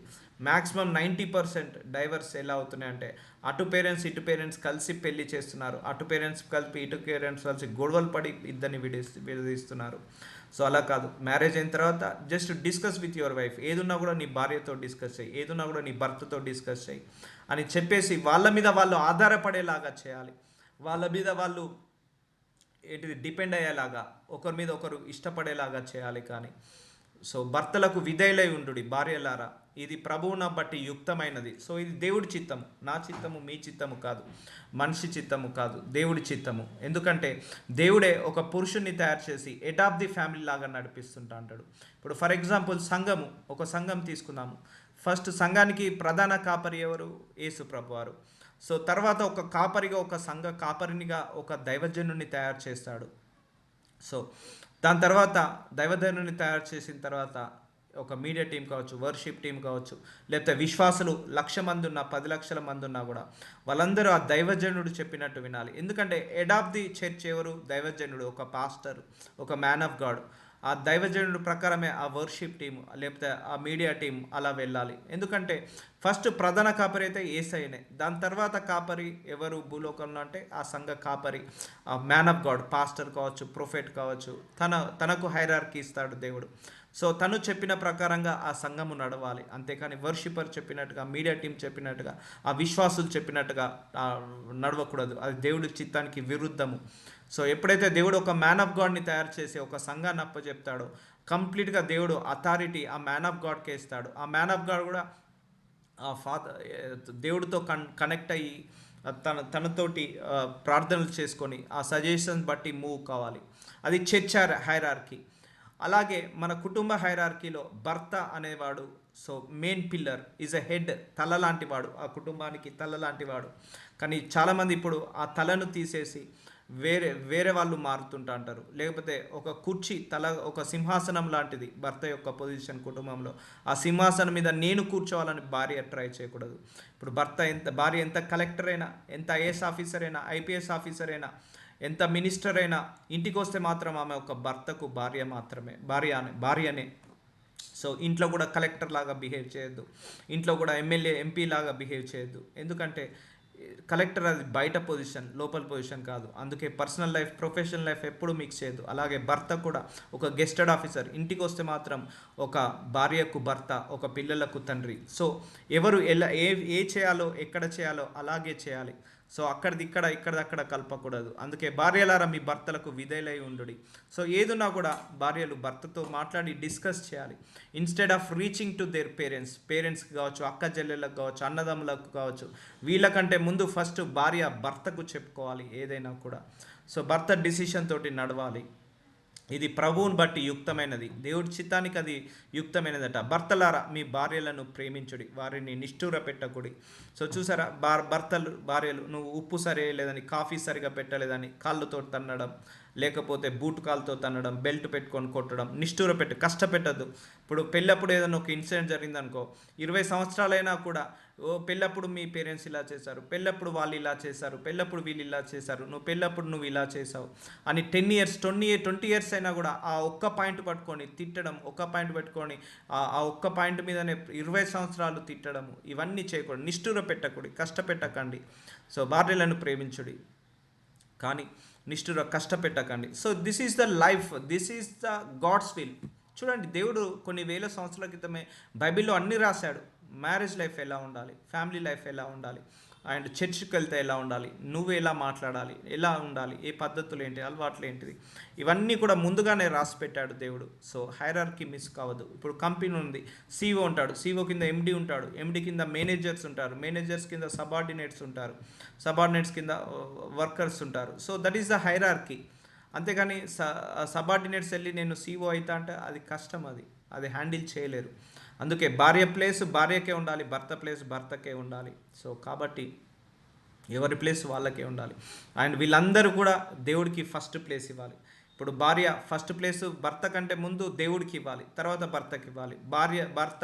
మ్యాక్సిమం 90% డైవర్స్ ఎలా అవుతున్నాయంటే అటు పేరెంట్స్ ఇటు పేరెంట్స్ కలిసి పెళ్లి చేస్తున్నారు, అటు పేరెంట్స్ కలిపి ఇటు పేరెంట్స్ కలిసి గొడవలు పడి ఇద్దరిని విడదీస్తున్నారు. సో అలా కాదు, మ్యారేజ్ అయిన తర్వాత just discuss with your wife. ఏదున్నా కూడా నీ భార్యతో డిస్కస్ చేయి, ఏదున్నా కూడా నీ భర్తతో డిస్కస్ చేయి అని చెప్పేసి వాళ్ళ మీద వాళ్ళు ఆధారపడేలాగా చేయాలి. వాళ్ళ మీద వాళ్ళు ఏంటిది డిపెండ్ అయ్యేలాగా, ఒకరి మీద ఒకరు ఇష్టపడేలాగా చేయాలి. కానీ సో భర్తలకు విధేయులై ఉండు భార్యలారా, ఇది ప్రభువును బట్టి యుక్తమైనది. సో ఇది దేవుడి చిత్తము, నా చిత్తము మీ చిత్తము కాదు, మనిషి చిత్తము కాదు, దేవుడి చిత్తము. ఎందుకంటే దేవుడే ఒక పురుషుణ్ణి తయారు చేసి హెడ్ ఆఫ్ ది ఫ్యామిలీ లాగా నడిపిస్తుంటా అంటాడు. ఇప్పుడు ఫర్ ఎగ్జాంపుల్ సంఘము, ఒక సంఘం తీసుకుందాము. ఫస్ట్ సంఘానికి ప్రధాన కాపరి ఎవరు? యేసు ప్రభువారు. సో తర్వాత ఒక కాపరిగా, ఒక సంఘ కాపరినిగా ఒక దైవజనుడిని తయారు చేస్తాడు. సో దాని తర్వాత దైవజనుడిని తయారు చేసిన తర్వాత ఒక మీడియా టీం కావచ్చు, వర్షిప్ టీం కావచ్చు, లేకపోతే విశ్వాసులు 1,00,000 మంది ఉన్నా 10 లక్షల మంది ఉన్నా కూడా వాళ్ళందరూ ఆ దైవజనుడు చెప్పినట్టు వినాలి. ఎందుకంటే హెడ్ ఆఫ్ ది చర్చ్ ఎవరు? దైవజనుడు, ఒక పాస్టర్, ఒక మ్యాన్ ఆఫ్ గాడ్. ఆ దైవజనుడు ప్రకారమే ఆ వర్షిప్ టీం లేకపోతే ఆ మీడియా టీం అలా వెళ్ళాలి. ఎందుకంటే ఫస్ట్ ప్రధాన కాపరి అయితే యేసయ్యనే, దాని తర్వాత కాపరి ఎవరు భూలోకంలో అంటే ఆ సంఘ కాపరి, ఆ మ్యాన్ ఆఫ్ గాడ్, పాస్టర్ కావచ్చు, ప్రొఫెట్ కావచ్చు. తనకు హైరార్కీ ఇస్తాడు దేవుడు. సో తను చెప్పిన ప్రకారంగా ఆ సంఘము నడవాలి. అంతేకాని వర్షిపర్ చెప్పినట్టుగా, మీడియా టీం చెప్పినట్టుగా, ఆ విశ్వాసులు చెప్పినట్టుగా నడవకూడదు. అది దేవుడి చిత్తానికి విరుద్ధము. సో ఎప్పుడైతే దేవుడు ఒక మ్యాన్ ఆఫ్ గాడ్ని తయారు చేసి ఒక సంఘాన్ని అప్పచెప్తాడో, కంప్లీట్గా దేవుడు అథారిటీ ఆ మ్యాన్ ఆఫ్ గాడ్కే ఇస్తాడు. ఆ మ్యాన్ ఆఫ్ గాడ్ కూడా ఆ దేవుడితో కనెక్ట్ అయ్యి తనతోటి ప్రార్థనలు చేసుకొని ఆ సజెషన్స్ బట్టి మూవ్ కావాలి. అది చర్చ్ హైరార్కీ. అలాగే మన కుటుంబ హైరార్కీలో భర్త అనేవాడు so main pillar, is a head, తల లాంటివాడు, ఆ కుటుంబానికి తల లాంటివాడు. కానీ చాలామంది ఇప్పుడు ఆ తలను తీసేసి వేరే వాళ్ళు మారుతుంటా అంటారు. లేకపోతే ఒక కుర్చీ తల, ఒక సింహాసనం లాంటిది భర్త యొక్క పొజిషన్ కుటుంబంలో. ఆ సింహాసనం మీద నేను కూర్చోవాలని భార్య ట్రై చేయకూడదు. ఇప్పుడు భార్య ఎంత కలెక్టర్ అయినా, ఎంత ఐఏఎస్ ఆఫీసర్ అయినా, ఐపీఎస్ ఆఫీసర్ అయినా, ఎంత మినిస్టర్ అయినా, ఇంటికి వస్తే మాత్రం ఆమె ఒక భర్తకు భార్య మాత్రమే, భార్యనే. సో ఇంట్లో కూడా కలెక్టర్ లాగా బిహేవ్ చేయొద్దు, ఇంట్లో కూడా ఎమ్మెల్యే ఎంపీ లాగా బిహేవ్ చేయొద్దు. ఎందుకంటే కలెక్టర్ అది బయట పొజిషన్, లోపల పొజిషన్ కాదు. అందుకే పర్సనల్ లైఫ్, ప్రొఫెషనల్ లైఫ్ ఎప్పుడు మిక్స్ చేయొద్దు. అలాగే భర్త కూడా ఒక గెస్టెడ్ ఆఫీసర్, ఇంటికి వస్తే మాత్రం ఒక భార్యకు భర్త, ఒక పిల్లలకు తండ్రి. సో ఎవరు ఎలా ఏ చేయాలో, ఎక్కడ చేయాలో అలాగే చేయాలి. సో ఇక్కడదక్కడ కలపకూడదు. అందుకే భార్యలారా మీ భర్తలకు విధేయులై ఉండుడి. సో ఏదున్నా కూడా భార్యలు భర్తతో మాట్లాడి డిస్కస్ చేయాలి. Instead of reaching to their పేరెంట్స్కి కావచ్చు, అక్క చెల్లెళ్ళకు కావచ్చు, అన్నదమ్ములకు కావచ్చు, వీళ్ళకంటే ముందు ఫస్ట్ భార్య భర్తకు చెప్పుకోవాలి ఏదైనా కూడా. సో భర్త డిసిషన్ తోటి నడవాలి. ఇది ప్రభువుని బట్టి యుక్తమైనది, దేవుడి చిత్తానికి అది యుక్తమైనదట. భర్తలారా మీ భార్యలను ప్రేమించుడి, వారిని నిష్ఠూర పెట్టకుడి. సో చూసారా, భార్యలు నువ్వు ఉప్పు సరే లేదని, కాఫీ సరిగా పెట్టలేదని కాళ్ళతో తన్నడం, లేకపోతే బూట్ కాల్తో తన్నడం, బెల్ట్ పెట్టుకొని కొట్టడం, నిష్ఠూర కష్టపెట్టద్దు. ఇప్పుడు పెళ్ళప్పుడు ఏదైనా ఒక ఇన్సిడెంట్ జరిగిందనుకో, 20 సంవత్సరాలైనా కూడా పెళ్ళప్పుడు మీ పేరెంట్స్ ఇలా చేశారు, పెళ్ళప్పుడు వాళ్ళు ఇలా చేశారు, పెళ్ళప్పుడు వీళ్ళు ఇలా చేశారు, పెళ్ళప్పుడు నువ్వు ఇలా చేసావు అని 10 ఇయర్స్ 20 ఇయర్స్ అయినా కూడా ఆ ఒక్క పాయింట్ పట్టుకొని తిట్టడం, ఒక్క పాయింట్ పెట్టుకొని ఆ ఒక్క పాయింట్ మీదనే 20 సంవత్సరాలు తిట్టడము, ఇవన్నీ చేయకూడదు. నిష్ఠూర పెట్టకూడదు, కష్టపెట్టకండి. సో భార్యలను ప్రేమించుడి కానీ నిష్ఠుర కష్టపెట్టకండి. So this is the life, this is the God's will. చూడండి, దేవుడు కొన్ని వేల సంవత్సరాల క్రితమే బైబిల్లో అన్నీ రాశాడు. మ్యారేజ్ లైఫ్ ఎలా ఉండాలి, ఫ్యామిలీ లైఫ్ ఎలా ఉండాలి, అండ్ చర్చ్కి వెళ్తే ఎలా ఉండాలి, నువ్వు ఎలా మాట్లాడాలి, ఎలా ఉండాలి, ఏ పద్ధతులు ఏంటి, అలవాట్లు ఏంటిది, ఇవన్నీ కూడా ముందుగానే రాసి పెట్టాడు దేవుడు. సో హైరార్కీ మిస్ కావద్దు. ఇప్పుడు కంపెనీ ఉంది, సీఓ ఉంటాడు, సీఓ కింద ఎండి ఉంటాడు, ఎండి కింద మేనేజర్స్ ఉంటారు, మేనేజర్స్ కింద సబార్డినేట్స్ ఉంటారు, సబార్డినేట్స్ కింద వర్కర్స్ ఉంటారు. So that is the hierarchy. అంతేగాని సబార్డినేట్స్ వెళ్ళి నేను సీఓ అవుతా అంటే అది కష్టం, అది హ్యాండిల్ చేయలేరు. అందుకే భార్య ప్లేస్ భార్యకే ఉండాలి, భర్త ప్లేస్ భర్తకే ఉండాలి. సో కాబట్టి ఎవరి ప్లేస్ వాళ్ళకే ఉండాలి. అండ్ వీళ్ళందరూ కూడా దేవుడికి ఫస్ట్ ప్లేస్ ఇవ్వాలి. ఇప్పుడు భార్య ఫస్ట్ ప్లేస్ భర్త కంటే ముందు దేవుడికి ఇవ్వాలి, తర్వాత భర్తకి ఇవ్వాలి. భర్త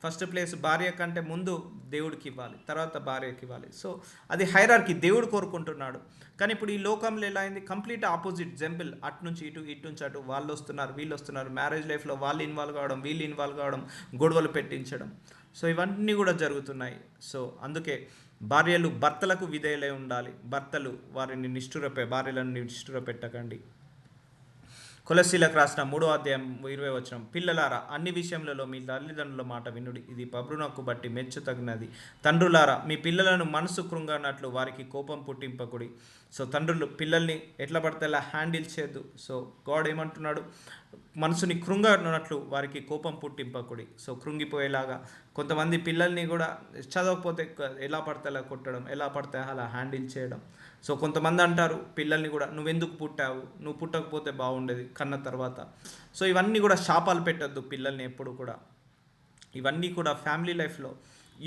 ఫస్ట్ ప్లేస్ భార్య కంటే ముందు దేవుడికి ఇవ్వాలి, తర్వాత భార్యకి ఇవ్వాలి. సో అది హైరార్కీ దేవుడు కోరుకుంటున్నాడు. కానీ ఇప్పుడు ఈ లోకంలో ఎలా అయింది, కంప్లీట్ ఆపోజిట్. జంపిల్ అటు నుంచి ఇటు, ఇటు నుంచి అటు, వాళ్ళు వస్తున్నారు వీళ్ళు వస్తున్నారు, మ్యారేజ్ లైఫ్లో వాళ్ళు ఇన్వాల్వ్ కావడం, వీళ్ళు ఇన్వాల్వ్ కావడం, గొడవలు పెట్టించడం. సో ఇవన్నీ కూడా జరుగుతున్నాయి. సో అందుకే భార్యలు భర్తలకు విధేయులై ఉండాలి, భర్తలు భార్యలను నిష్ఠుర పెట్టకండి. కొలస్సీలకు రాసిన 3వ అధ్యాయం 20 పిల్లలారా, అన్ని విషయములలో మీ తల్లిదండ్రుల మాట వినుడి, ఇది ప్రభువునకు బట్టి మెచ్చుతగినది. తండ్రులారా, మీ పిల్లలను మనసు కృంగనట్లు వారికి కోపం పుట్టింపకుడి. సో తండ్రులు పిల్లల్ని ఎట్లా పడితే అలా హ్యాండిల్ చేయొద్దు. సో గాడ్ ఏమంటున్నాడు, మనసుని కృంగనట్లు వారికి కోపం పుట్టింపకుడి. సో కృంగిపోయేలాగా కొంతమంది పిల్లల్ని కూడా చదవకపోతే ఎలా పడితే అలా కొట్టడం, ఎలా పడితే అలా హ్యాండిల్ చేయడం. సో కొంతమంది అంటారు పిల్లల్ని కూడా, నువ్వెందుకు పుట్టావు, నువ్వు పుట్టకపోతే బాగుండేది కన్న తర్వాత. సో ఇవన్నీ కూడా శాపాలు పెట్టద్దు పిల్లల్ని ఎప్పుడు కూడా. ఇవన్నీ కూడా ఫ్యామిలీ లైఫ్లో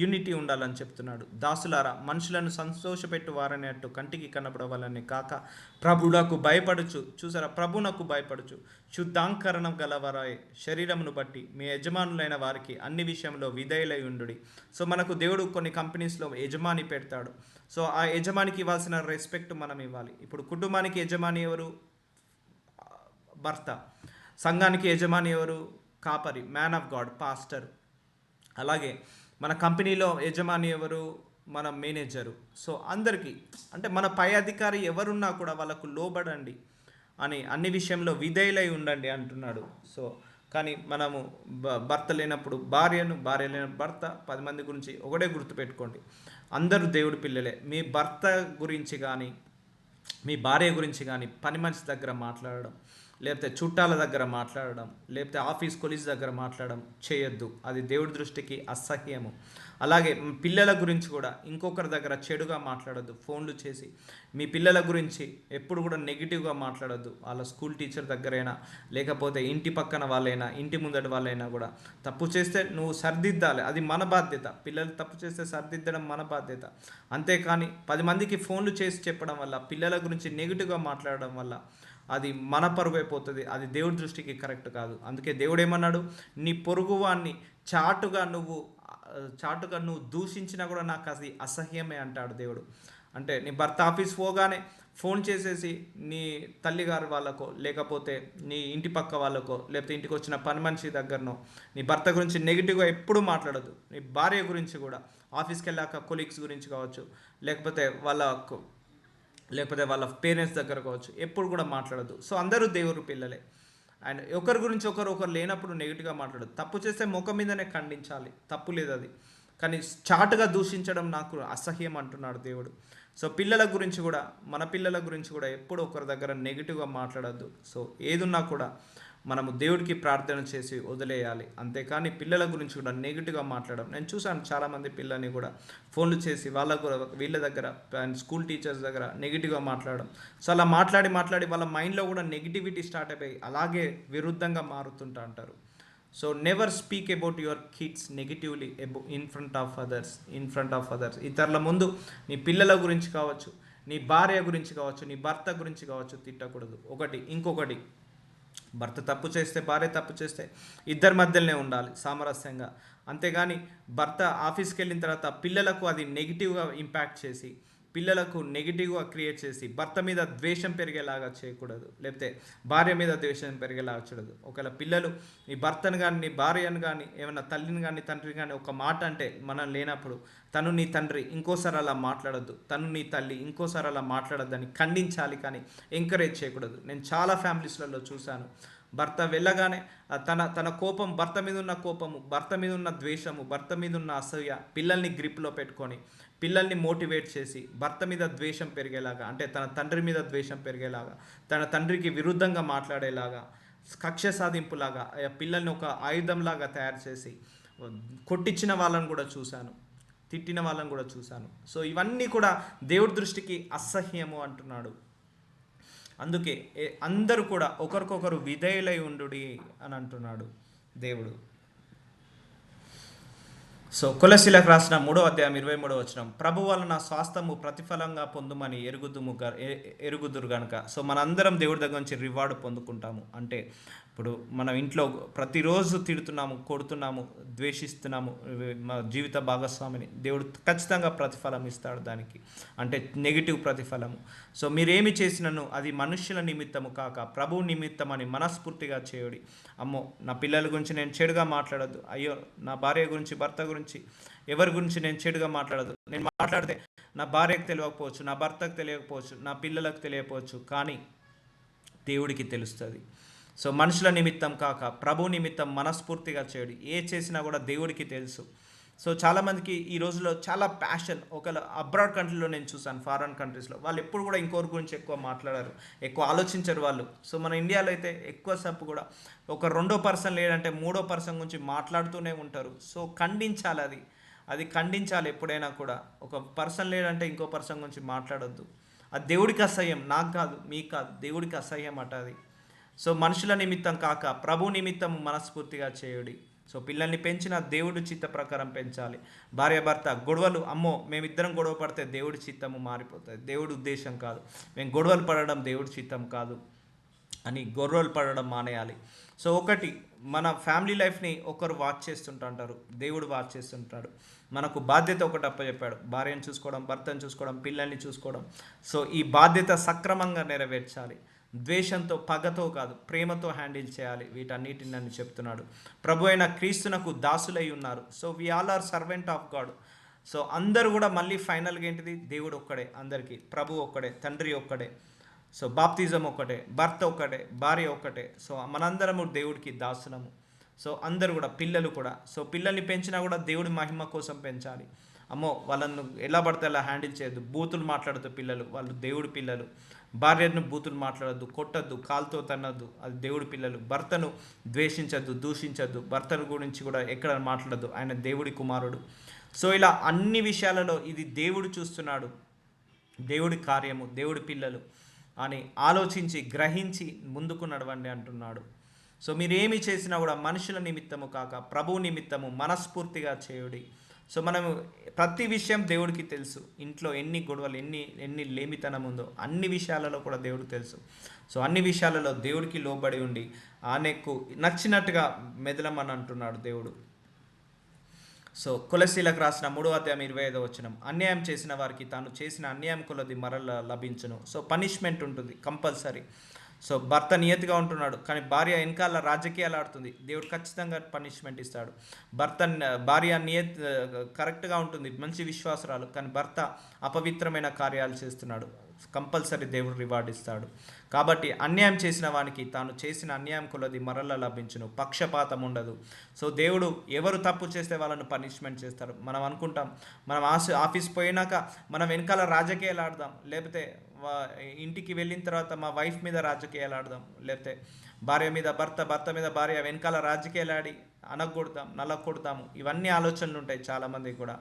యూనిటీ ఉండాలని చెప్తున్నాడు. దాసులారా, మనుషులను సంతోషపెట్టు వారనేట్టు కంటికి కనబడవాలని కాక ప్రభువునకు భయపడుచు, చూసారా, ప్రభువునకు భయపడుచు శుద్ధాంకరణం గలవారాయే శరీరమును బట్టి మీ యజమానులైన వారికి అన్ని విషయంలో విధేయులై ఉండుడి. సో మనకు దేవుడు కొన్ని కంపెనీస్లో యజమాని పెడతాడు. సో ఆ యజమానికి ఇవ్వాల్సిన రెస్పెక్ట్ మనం ఇవ్వాలి. ఇప్పుడు కుటుంబానికి యజమాని ఎవరు, భర్త. సంఘానికి యజమాని ఎవరు, కాపరి, మ్యాన్ ఆఫ్ గాడ్, పాస్టర్. అలాగే మన కంపెనీలో యజమాని ఎవరు, మన మేనేజరు. సో అందరికీ అంటే మన పై అధికారి ఎవరున్నా కూడా వాళ్ళకు లోబడండి అని, అన్ని విషయంలో విధేయులై ఉండండి అంటున్నాడు. సో కానీ మనము భర్త లేనప్పుడు భార్యను, భార్య లేనప్పుడు భర్త, 10 మంది గురించి ఒకటే గుర్తుపెట్టుకోండి, అందరూ దేవుడి పిల్లలే. మీ భర్త గురించి కానీ మీ భార్య గురించి కానీ పని మనిషి దగ్గర మాట్లాడడం, లేకపోతే చుట్టాల దగ్గర మాట్లాడడం, లేకపోతే ఆఫీస్ కొలీగ్స్ దగ్గర మాట్లాడడం చేయొద్దు. అది దేవుడి దృష్టికి అసహ్యము. అలాగే పిల్లల గురించి కూడా ఇంకొకరి దగ్గర చెడుగా మాట్లాడొద్దు. ఫోన్లు చేసి మీ పిల్లల గురించి ఎప్పుడు కూడా నెగిటివ్గా మాట్లాడొద్దు. వాళ్ళ స్కూల్ టీచర్ దగ్గరైనా, లేకపోతే ఇంటి పక్కన వాళ్ళైనా, ఇంటి ముందటి వాళ్ళైనా కూడా తప్పు చేస్తే నువ్వు సరిదిద్దాలి, అది మన బాధ్యత. పిల్లలు తప్పు చేస్తే సరిదిద్దడం మన బాధ్యత. అంతేకాని 10 మందికి ఫోన్లు చేసి చెప్పడం వల్ల, పిల్లల గురించి నెగిటివ్గా మాట్లాడడం వల్ల అది మన పరువు అయిపోతుంది. అది దేవుడి దృష్టికి కరెక్ట్ కాదు. అందుకే దేవుడు ఏమన్నాడు, నీ పొరుగువాన్ని చాటుగా నువ్వు దూషించినా కూడా నాకు అది అసహ్యమే అంటాడు దేవుడు. అంటే నీ భర్త ఆఫీస్ పోగానే ఫోన్ చేసేసి నీ తల్లిగారు వాళ్ళకో, లేకపోతే నీ ఇంటి పక్క వాళ్ళకో, లేకపోతే ఇంటికి వచ్చిన పని మనిషి దగ్గరనో నీ భర్త గురించి నెగిటివ్గా ఎప్పుడు మాట్లాడదు. నీ భార్య గురించి కూడా ఆఫీస్కి వెళ్ళాక కొలీగ్స్ గురించి కావచ్చు, లేకపోతే వాళ్ళ పేరెంట్స్ దగ్గర కావచ్చు, ఎప్పుడు కూడా మాట్లాడద్దు. సో అందరూ దేవుడు పిల్లలే. అండ్ ఒకరి గురించి ఒకరు లేనప్పుడు నెగిటివ్గా మాట్లాడదు. తప్పు చేస్తే ముఖం మీదనే ఖండించాలి, తప్పు లేదు అది. కానీ చాటుగా దూషించడం నాకు అసహ్యం అంటున్నాడు దేవుడు. సో పిల్లల గురించి కూడా, మన పిల్లల గురించి కూడా ఎప్పుడు ఒకరి దగ్గర నెగిటివ్గా మాట్లాడద్దు. సో ఏదున్నా కూడా మనము దేవుడికి ప్రార్థన చేసి వదిలేయాలి. అంతేకాని పిల్లల గురించి కూడా నెగిటివ్గా మాట్లాడడం. నేను చూశాను చాలామంది పిల్లల్ని కూడా ఫోన్లు చేసి వీళ్ళ దగ్గర స్కూల్ టీచర్స్ దగ్గర నెగిటివ్గా మాట్లాడడం. సో అలా మాట్లాడి వాళ్ళ మైండ్లో కూడా నెగిటివిటీ స్టార్ట్ అయిపోయి అలాగే విరుద్ధంగా మారుతుంటా అంటారు. So never speak about your kids negatively in front of others. ఇతరుల ముందు నీ పిల్లల గురించి కావచ్చు, నీ భార్య గురించి కావచ్చు, నీ భర్త గురించి కావచ్చు తిట్టకూడదు. ఇంకొకటి, భర్త తప్పు చేస్తే, భార్య తప్పు చేస్తే ఇద్దరి మధ్యలోనే ఉండాలి సామరస్యంగా. అంతేగాని భర్త ఆఫీస్కి వెళ్ళిన తర్వాత పిల్లలకు అది నెగిటివ్గా ఇంపాక్ట్ చేసి, పిల్లలకు నెగిటివ్గా క్రియేట్ చేసి భర్త మీద ద్వేషం పెరిగేలాగా చేయకూడదు, లేకపోతే భార్య మీద ద్వేషం పెరిగేలాగా చూడదు. ఒకవేళ పిల్లలు నీ భర్తను కానీ నీ భార్యను కానీ ఏమైనా తల్లిని కానీ తండ్రిని కానీ ఒక మాట అంటే మనం లేనప్పుడు, తను నీ తండ్రి ఇంకోసారి అలా మాట్లాడొద్దు, తను నీ తల్లి ఇంకోసారి అలా మాట్లాడొద్దని ఖండించాలి, కానీ ఎంకరేజ్ చేయకూడదు. నేను చాలా ఫ్యామిలీస్లలో చూశాను, భర్త వెళ్ళగానే తన తన కోపం, భర్త మీద ఉన్న కోపము, భర్త మీద ఉన్న ద్వేషము, భర్త మీద ఉన్న అసూయ పిల్లల్ని గ్రిప్లో పెట్టుకొని, పిల్లల్ని మోటివేట్ చేసి భర్త మీద ద్వేషం పెరిగేలాగా, అంటే తన తండ్రి మీద ద్వేషం పెరిగేలాగా, తన తండ్రికి విరుద్ధంగా మాట్లాడేలాగా, కక్ష సాధింపులాగా పిల్లల్ని ఒక ఆయుధంలాగా తయారు చేసి కొట్టించిన వాళ్ళని కూడా చూశాను, తిట్టిన వాళ్ళని కూడా చూశాను. సో ఇవన్నీ కూడా దేవుడి దృష్టికి అసహ్యము అంటున్నాడు. అందుకే అందరూ కూడా ఒకరికొకరు విధేయులై ఉండుడి అని అంటున్నాడు దేవుడు. సో కొలస్సీలకు రాసిన 3:23 ప్రభు వలన స్వాస్థము ప్రతిఫలంగా పొందుమని ఎరుగుదురు గనుక. సో మనందరం దేవుడి దగ్గర నుంచి రివార్డు పొందుకుంటాము. అంటే ఇప్పుడు మనం ఇంట్లో ప్రతిరోజు తిడుతున్నాము, కొడుతున్నాము, ద్వేషిస్తున్నాము మా జీవిత భాగస్వామిని, దేవుడు ఖచ్చితంగా ప్రతిఫలం ఇస్తాడు దానికి, అంటే నెగిటివ్ ప్రతిఫలము. సో మీరేమి చేసినను అది మనుష్యుల నిమిత్తము కాక ప్రభు నిమిత్తం అని మనస్ఫూర్తిగా చేయుడి. అమ్మో నా పిల్లల గురించి నేను చెడుగా మాట్లాడద్దు, అయ్యో నా భార్య గురించి, భర్త గురించి, ఎవరి గురించి నేను చెడుగా మాట్లాడద్దు. నేను మాట్లాడితే నా భార్యకు తెలియకపోవచ్చు, నా భర్తకు తెలియకపోవచ్చు, నా పిల్లలకు తెలియకపోవచ్చు, కానీ దేవుడికి తెలుస్తుంది. సో మనుషుల నిమిత్తం కాక ప్రభు నిమిత్తం మనస్ఫూర్తిగా చేయడు. ఏ చేసినా కూడా దేవుడికి తెలుసు. సో చాలామందికి ఈ రోజులో చాలా ప్యాషన్. ఒకవేళ అబ్రాడ్ కంట్రీలో నేను చూసాను, ఫారెన్ కంట్రీస్లో వాళ్ళు ఎప్పుడు కూడా ఇంకోరి గురించి ఎక్కువ మాట్లాడారు, ఎక్కువ ఆలోచించరు వాళ్ళు. సో మన ఇండియాలో అయితే ఎక్కువ సేపు కూడా ఒక రెండో పర్సన్ లేదంటే మూడో పర్సన్ గురించి మాట్లాడుతూనే ఉంటారు. సో ఖండించాలి, అది ఖండించాలి ఎప్పుడైనా కూడా. ఒక పర్సన్ లేదంటే ఇంకో పర్సన్ గురించి మాట్లాడొద్దు. అది దేవుడికి అసహ్యం, నాకు కాదు, మీకు కాదు, దేవుడికి అసహ్యం అట అది. సో మనుషుల నిమిత్తం కాక ప్రభు నిమిత్తం మనస్ఫూర్తిగా చేయుడి. సో పిల్లల్ని పెంచిన దేవుడి చిత్త ప్రకారం పెంచాలి. భార్య భర్త గొడవలు, అమ్మో మేమిద్దరం గొడవ పడితే దేవుడి చిత్తము మారిపోతుంది, దేవుడి ఉద్దేశం కాదు, మేము గొడవలు పడడం దేవుడి చిత్తం కాదు అని గొడవలు పడడం మానేయాలి. సో మన ఫ్యామిలీ లైఫ్ని ఒకరు వాచ్ చేస్తుంటారు, దేవుడు వాచ్ చేస్తుంటాడు. మనకు బాధ్యత ఒకటి అప్పచెప్పాడు, భార్యను చూసుకోవడం, భర్తను చూసుకోవడం, పిల్లల్ని చూసుకోవడం. సో ఈ బాధ్యత సక్రమంగా నెరవేర్చాలి. ద్వేషంతో, పగతో కాదు, ప్రేమతో హ్యాండిల్ చేయాలి. వీటన్నిటిని నన్ను చెప్తున్నాడు. ప్రభు అయిన క్రీస్తునకు దాసులై ఉన్నారు. So we all are servant of God. సో అందరూ కూడా మళ్ళీ ఫైనల్గా ఏంటిది, దేవుడు ఒక్కడే అందరికీ, ప్రభు ఒక్కడే, తండ్రి ఒక్కడే. సో బాప్తిజం ఒక్కటే, భర్త ఒక్కటే, భార్య ఒక్కటే. సో మనందరము దేవుడికి దాసులము. సో అందరూ కూడా, పిల్లలు కూడా. సో పిల్లల్ని పెంచినా కూడా దేవుడి మహిమ కోసం పెంచాలి. అమ్మో వాళ్ళను ఎలా పడితే అలా హ్యాండిల్ చేయొద్దు. బూతులు మాట్లాడద్దు పిల్లలు, వాళ్ళు దేవుడి పిల్లలు. భార్యను బూతులు మాట్లాడద్దు, కొట్టద్దు, కాలుతో తన్నద్దు, అది దేవుడి పిల్లలు. భర్తను ద్వేషించద్దు, దూషించద్దు, భర్తను గురించి కూడా ఎక్కడ మాట్లాడద్దు, ఆయన దేవుడి కుమారుడు. సో ఇలా అన్ని విషయాలలో ఇది దేవుడు చూస్తున్నాడు, దేవుడి కార్యము, దేవుడి పిల్లలు అని ఆలోచించి గ్రహించి ముందుకు నడవండి అంటున్నాడు. సో మీరు ఏమి చేసినా కూడా మనుషుల నిమిత్తము కాక ప్రభు నిమిత్తము మనస్ఫూర్తిగా చేయుడి. సో మనము ప్రతి విషయం దేవుడికి తెలుసు. ఇంట్లో ఎన్ని గొడవలు, ఎన్ని లేమితనం ఉందో అన్ని విషయాలలో కూడా దేవుడికి తెలుసు. సో అన్ని విషయాలలో దేవుడికి లోబడి ఉండి ఆయనకు నచ్చినట్టుగా మెదలమని అంటున్నాడు దేవుడు. సో కొలస్సీలకు రాసిన 3:25 అన్యాయం చేసిన వారికి తాను చేసిన అన్యాయం కొలది మరల లభించును. సో పనిష్మెంట్ ఉంటుంది కంపల్సరీ. సో భర్త నియతిగా ఉంటున్నాడు కానీ భార్య వెనకాల రాజకీయాలు ఆడుతుంది, దేవుడు ఖచ్చితంగా పనిష్మెంట్ ఇస్తాడు. భార్య కరెక్ట్గా ఉంటుంది, మంచి విశ్వాసరాలు, కానీ భర్త అపవిత్రమైన కార్యాలు చేస్తున్నాడు, కంపల్సరీ దేవుడు రివార్డ్ ఇస్తాడు. కాబట్టి అన్యాయం చేసిన వానికి తాను చేసిన అన్యాయం కొలది మరల లభించును, పక్షపాతం ఉండదు. సో దేవుడు ఎవరు తప్పు చేస్తే వాళ్ళను పనిష్మెంట్ చేస్తాడు. మనం అనుకుంటాం మనం ఆఫీస్ పోయినాక మనం వెనకాల రాజకీయాలు ఆడదాం, లేకపోతే ఇంటికి వెళ్ళిన తర్వాత మా వైఫ్ మీద రాజకీయాలు ఆడదాం, లేకపోతే భార్య మీద భర్త మీద భార్య వెనకాల రాజకీయాలు ఆడి అనగొడతాం, నల్లకొడతాము. ఇవన్నీ ఆలోచనలు ఉంటాయి చాలామందికి కూడా.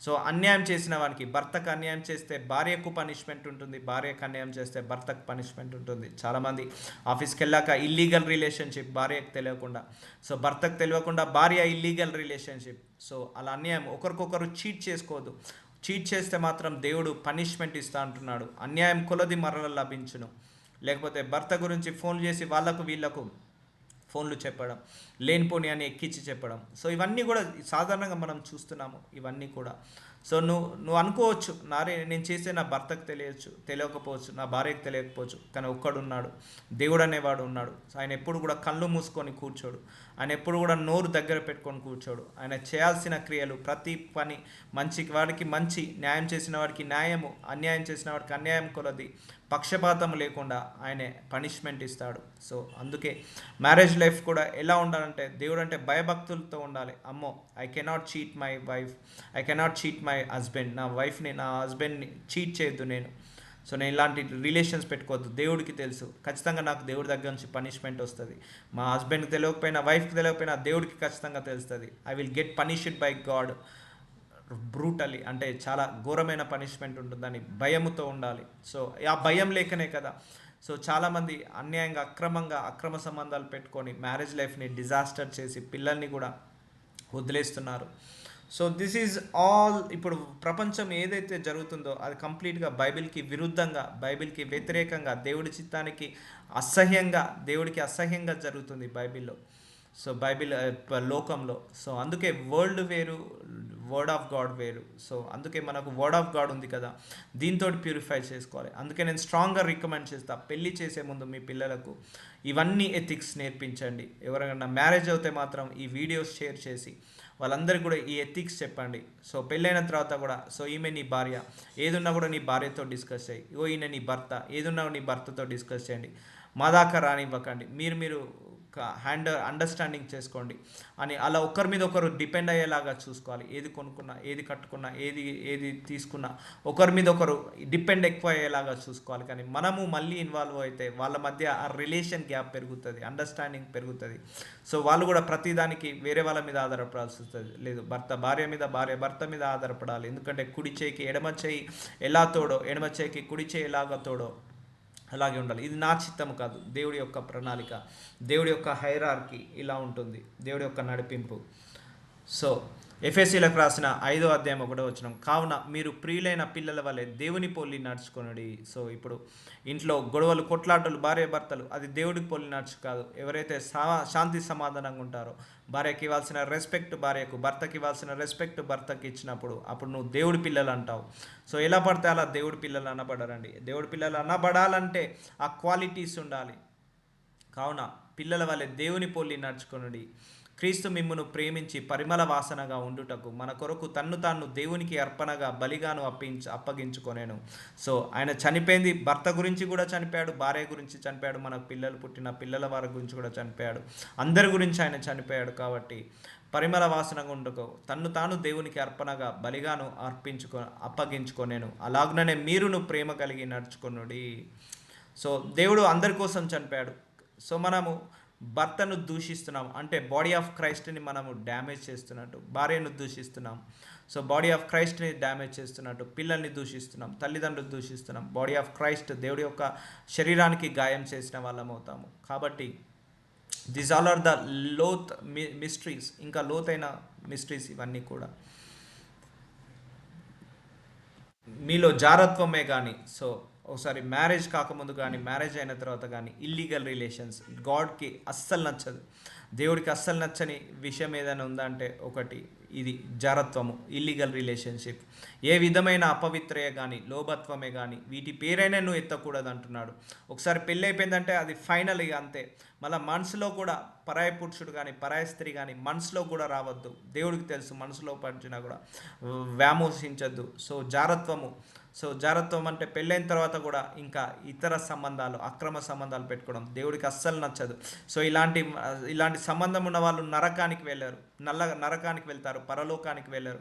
సో అన్యాయం చేసిన వానికి, భర్తకు అన్యాయం చేస్తే భార్యకు పనిష్మెంట్ ఉంటుంది, భార్యకు అన్యాయం చేస్తే భర్తకు పనిష్మెంట్ ఉంటుంది. చాలామంది ఆఫీస్కి వెళ్ళాక ఇల్లీగల్ రిలేషన్షిప్, భార్యకు తెలియకుండా, సో భర్తకు తెలియకుండా భార్య ఇల్లీగల్ రిలేషన్షిప్. సో అలా అన్యాయం, ఒకరికొకరు చీట్ చేసుకోవద్దు. చీట్ చేస్తే మాత్రం దేవుడు పనిష్మెంట్ ఇస్తా అంటున్నాడు. అన్యాయం కొలది మరల లభించును. లేకపోతే భర్త గురించి ఫోన్లు చేసి వాళ్ళకు వీళ్ళకు ఫోన్లు చెప్పడం, లేనిపోని అని ఎక్కించి చెప్పడం. సో ఇవన్నీ కూడా సాధారణంగా మనం చూస్తున్నాము ఇవన్నీ కూడా. సో నువ్వు అనుకోవచ్చు, నేను చేసే నా భర్తకు తెలియకపోవచ్చు, నా భార్యకు తెలియకపోవచ్చు, కానీ ఒక్కడున్నాడు, దేవుడు అనేవాడు ఉన్నాడు. ఆయన ఎప్పుడు కూడా కళ్ళు మూసుకొని కూర్చోడు, ఆయన ఎప్పుడు కూడా నోరు దగ్గర పెట్టుకొని కూర్చోడు. ఆయన చేయాల్సిన క్రియలు, ప్రతి పని మంచి వాడికి మంచి, న్యాయం చేసిన వాడికి న్యాయము, అన్యాయం చేసిన వాడికి అన్యాయం కొలది పక్షపాతం లేకుండా ఆయనే పనిష్మెంట్ ఇస్తాడు. సో అందుకే మ్యారేజ్ లైఫ్ కూడా ఎలా ఉండాలంటే, దేవుడు అంటే భయభక్తులతో ఉండాలి. అమ్మో, I cannot cheat my wife, I cannot cheat my husband, నా వైఫ్ని, నా హస్బెండ్ని చీట్ చేయొద్దు నేను. సో నేను ఇలాంటి రిలేషన్స్ పెట్టుకోవద్దు. దేవుడికి తెలుసు, ఖచ్చితంగా నాకు దేవుడి దగ్గర నుంచి పనిష్మెంట్ వస్తుంది. మా హస్బెండ్కి తెలియకపోయినా, వైఫ్కి తెలియకపోయినా దేవుడికి ఖచ్చితంగా తెలుస్తుంది. I will get punished by God brutally, అంటే చాలా ఘోరమైన పనిష్మెంట్ ఉంటుందని భయముతో ఉండాలి. సో ఆ భయం లేకనే కదా సో చాలామంది అన్యాయంగా అక్రమ సంబంధాలు పెట్టుకొని మ్యారేజ్ లైఫ్ని డిజాస్టర్ చేసి పిల్లల్ని కూడా వదిలేస్తున్నారు. So this is all. ఇప్పుడు ప్రపంచం ఏదైతే జరుగుతుందో అది కంప్లీట్గా బైబిల్కి విరుద్ధంగా, బైబిల్కి వ్యతిరేకంగా, దేవుడికి అసహ్యంగా జరుగుతుంది బైబిల్లో. సో బైబిల్ లోకంలో. సో అందుకే వరల్డ్ వేరు, వర్డ్ ఆఫ్ గాడ్ వేరు. సో అందుకే మనకు వర్డ్ ఆఫ్ గాడ్ ఉంది కదా, దీంతో ప్యూరిఫై చేసుకోవాలి. అందుకే నేను స్ట్రాంగ్గా రికమెండ్ చేస్తాను, పెళ్ళి చేసే ముందు మీ పిల్లలకు ఇవన్నీ ఎథిక్స్ నేర్పించండి. ఎవరైనా మ్యారేజ్ అవుతే మాత్రం ఈ వీడియోస్ షేర్ చేసి వాళ్ళందరికీ కూడా ఈ ఎథిక్స్ చెప్పండి. సో పెళ్ళైన తర్వాత కూడా, సో ఈమె నీ భార్య, ఏదున్నా కూడా నీ భార్యతో డిస్కస్ చేయి. ఈయన నీ భర్త, ఏదున్నా నీ భర్తతో డిస్కస్ చేయండి. మా దాకా రానివ్వకండి, మీరు అండర్స్టాండింగ్ చేసుకోండి అని. అలా ఒకరి మీద ఒకరు డిపెండ్ అయ్యేలాగా చూసుకోవాలి. ఏది కొనుక్కున్నా, ఏది కట్టుకున్నా, ఏది తీసుకున్నా ఒకరి మీద ఒకరు డిపెండ్ ఎక్కువ అయ్యేలాగా చూసుకోవాలి. కానీ మనము మళ్ళీ ఇన్వాల్వ్ అయితే వాళ్ళ మధ్య ఆ రిలేషన్ గ్యాప్ పెరుగుతుంది, అండర్స్టాండింగ్ పెరుగుతుంది. సో వాళ్ళు కూడా ప్రతిదానికి వేరే వాళ్ళ మీద ఆధారపడాల్సి వస్తుంది. లేదు, భార్య మీద, భార్య భర్త మీద ఆధారపడాలి. ఎందుకంటే కుడి చేయికి ఎడమ చేయి ఎలా తోడో, ఎడమ చేయికి కుడి చేయి ఎలాగ తోడో అలాగే ఉండాలి. ఇది నా చిత్తము కాదు, దేవుడి యొక్క ప్రణాళిక, దేవుడి యొక్క హైరార్కీ ఇలా ఉంటుంది, దేవుడి యొక్క నడిపింపు. సో ఎఫెసీలకు రాసిన 5వ అధ్యాయం 1వ వచనం, కావున మీరు ప్రియులైన పిల్లల వలె దేవుని పోలి నడుచుకొనుడి. సో ఇప్పుడు ఇంట్లో గొడవలు, కొట్లాటలు, భార్య భర్తలు, అది దేవుడికి పోలి నడుచు కాదు. ఎవరైతే శాంతి సమాధానంగా ఉంటారో, భార్యకి ఇవ్వాల్సిన రెస్పెక్ట్ భార్యకు, భర్తకి ఇవ్వాల్సిన రెస్పెక్ట్ భర్తకి ఇచ్చినప్పుడు అప్పుడు నువ్వు దేవుడి పిల్లలు అంటావు. సో ఎలా పడితే అలా దేవుడి పిల్లలు అనబడరండి. దేవుడి పిల్లలు అనబడాలంటే ఆ క్వాలిటీస్ ఉండాలి. కావున పిల్లల వలె దేవుని పోలి నడుచుకొనుడి. క్రీస్తు మిమ్మును ప్రేమించి పరిమళ వాసనగా ఉండుటకు మన కొరకు తన్ను తాను దేవునికి అర్పణగా బలిగాను అప్పగించుకొనేను. సో ఆయన చనిపోయింది, భర్త గురించి కూడా చనిపోయాడు, భార్య గురించి చనిపోయాడు, మనకు పిల్లలు పుట్టిన పిల్లల వారి గురించి కూడా చనిపోయాడు, అందరి గురించి ఆయన చనిపోయాడు. కాబట్టి పరిమళ వాసనగా ఉండకు, తన్ను తాను దేవునికి అర్పణగా బలిగాను అప్పగించుకొనేను. అలాగుననే మీరును ప్రేమ కలిగి నడుచుకొనుడి. సో దేవుడు అందరి కోసం చనిపోయాడు. సో మనము భర్తను దూషిస్తున్నాం అంటే బాడీ ఆఫ్ క్రైస్ట్ని మనము డ్యామేజ్ చేస్తున్నట్టు, భార్యను దూషిస్తున్నాం. సో బాడీ ఆఫ్ క్రైస్ట్ని డ్యామేజ్ చేస్తున్నట్టు, పిల్లల్ని దూషిస్తున్నాం, తల్లిదండ్రులు దూషిస్తున్నాం. బాడీ ఆఫ్ క్రైస్ట్, దేవుడి యొక్క శరీరానికి గాయం చేసిన వాళ్ళం అవుతాము. కాబట్టి these all are the mysteries, ఇంకా లోతైన మిస్టరీస్ ఇవన్నీ కూడా. మీలో జారత్వమే కానీ, సో ఒకసారి మ్యారేజ్ కాకముందు కానీ, మ్యారేజ్ అయిన తర్వాత కానీ ఇల్లీగల్ రిలేషన్స్ గాడ్కి అస్సలు నచ్చదు. దేవుడికి అస్సలు నచ్చని విషయం ఏదైనా ఉందంటే ఒకటి ఇది, జారత్వము, ఇల్లీగల్ రిలేషన్షిప్. ఏ విధమైన అపవిత్రయ కానీ, లోభత్వమే కానీ, వీటి పేరైనా నువ్వు ఎత్తకూడదు అంటున్నాడు. ఒకసారి పెళ్ళి అయిపోయిందంటే అది ఫైనల్, ఇక అంతే. మళ్ళీ మనసులో కూడా పరాయి పురుషుడు కానీ, పరాయి స్త్రీ కానీ మనసులో కూడా రావద్దు. దేవుడికి తెలుసు, మనసులో పడిచినా కూడా వ్యామోహించద్దు. సో జారత్వం అంటే పెళ్ళైన తర్వాత కూడా ఇంకా ఇతర సంబంధాలు, అక్రమ సంబంధాలు పెట్టుకోవడం దేవుడికి అస్సలు నచ్చదు. సో ఇలాంటి సంబంధం ఉన్న వాళ్ళు నరకానికి వెళ్తారు, పరలోకానికి వెళ్ళరు.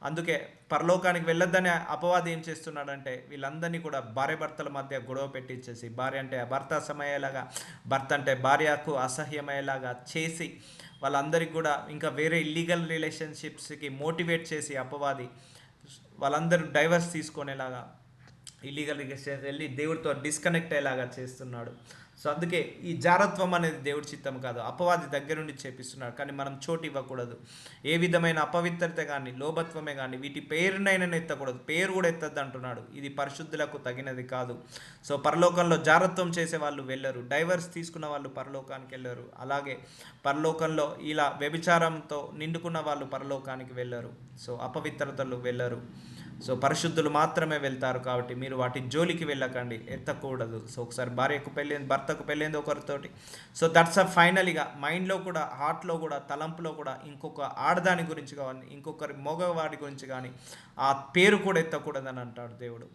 అందుకే పరలోకానికి వెళ్ళొద్దనే అపవాది ఏం చేస్తున్నాడంటే వీళ్ళందరినీ కూడా భార్య భర్తల మధ్య గొడవ పెట్టించేసి, భార్య అంటే భర్త అసహ్యమయ్యేలాగా, భర్త అంటే భార్యకు అసహ్యమయ్యేలాగా చేసి వాళ్ళందరికీ కూడా ఇంకా వేరే ఇల్లీగల్ రిలేషన్షిప్స్కి మోటివేట్ చేసి అపవాది వాళ్ళందరూ డైవర్స్ తీసుకునేలాగా, ఇల్లీగల్ రిలేషన్స్ వెళ్ళి దేవుడితో డిస్కనెక్ట్ అయ్యేలాగా చేస్తున్నాడు. సో అందుకే ఈ జారత్వం అనేది దేవుడి చిత్తం కాదు, అపవాది దగ్గర నుండి చేపిస్తున్నాడు. కానీ మనం చోటు ఇవ్వకూడదు. ఏ విధమైన అపవిత్రత కానీ లోభత్వమే కానీ వీటి పేరునైనా ఎత్తకూడదు, పేరు కూడా ఎత్తద్దు అంటున్నాడు. ఇది పరిశుద్ధులకు తగినది కాదు. సో పరలోకంలో జారత్వం చేసే వాళ్ళు వెళ్ళరు, డైవర్స్ తీసుకున్న వాళ్ళు పరలోకానికి వెళ్ళరు, అలాగే పరలోకంలో ఇలా వ్యభిచారంతో నిండుకున్న వాళ్ళు పరలోకానికి వెళ్ళరు, సో అపవిత్రతలు వెళ్ళరు. సో పరిశుద్ధులు మాత్రమే వెళ్తారు. కాబట్టి మీరు వాటి జోలికి వెళ్ళకండి, ఎత్తకూడదు. సో ఒకసారి భార్యకు పెళ్ళింది, భర్తకు పెళ్ళింది ఒకరితోటి. సో దట్స్ అ ఫైనల్గా మైండ్లో కూడా, హార్ట్లో కూడా, తలంపులో కూడా ఇంకొక ఆడదాని గురించి కానీ, ఇంకొకరి మగవాడి గురించి కానీ ఆ పేరు కూడా ఎత్తకూడదని అంటాడు దేవుడు.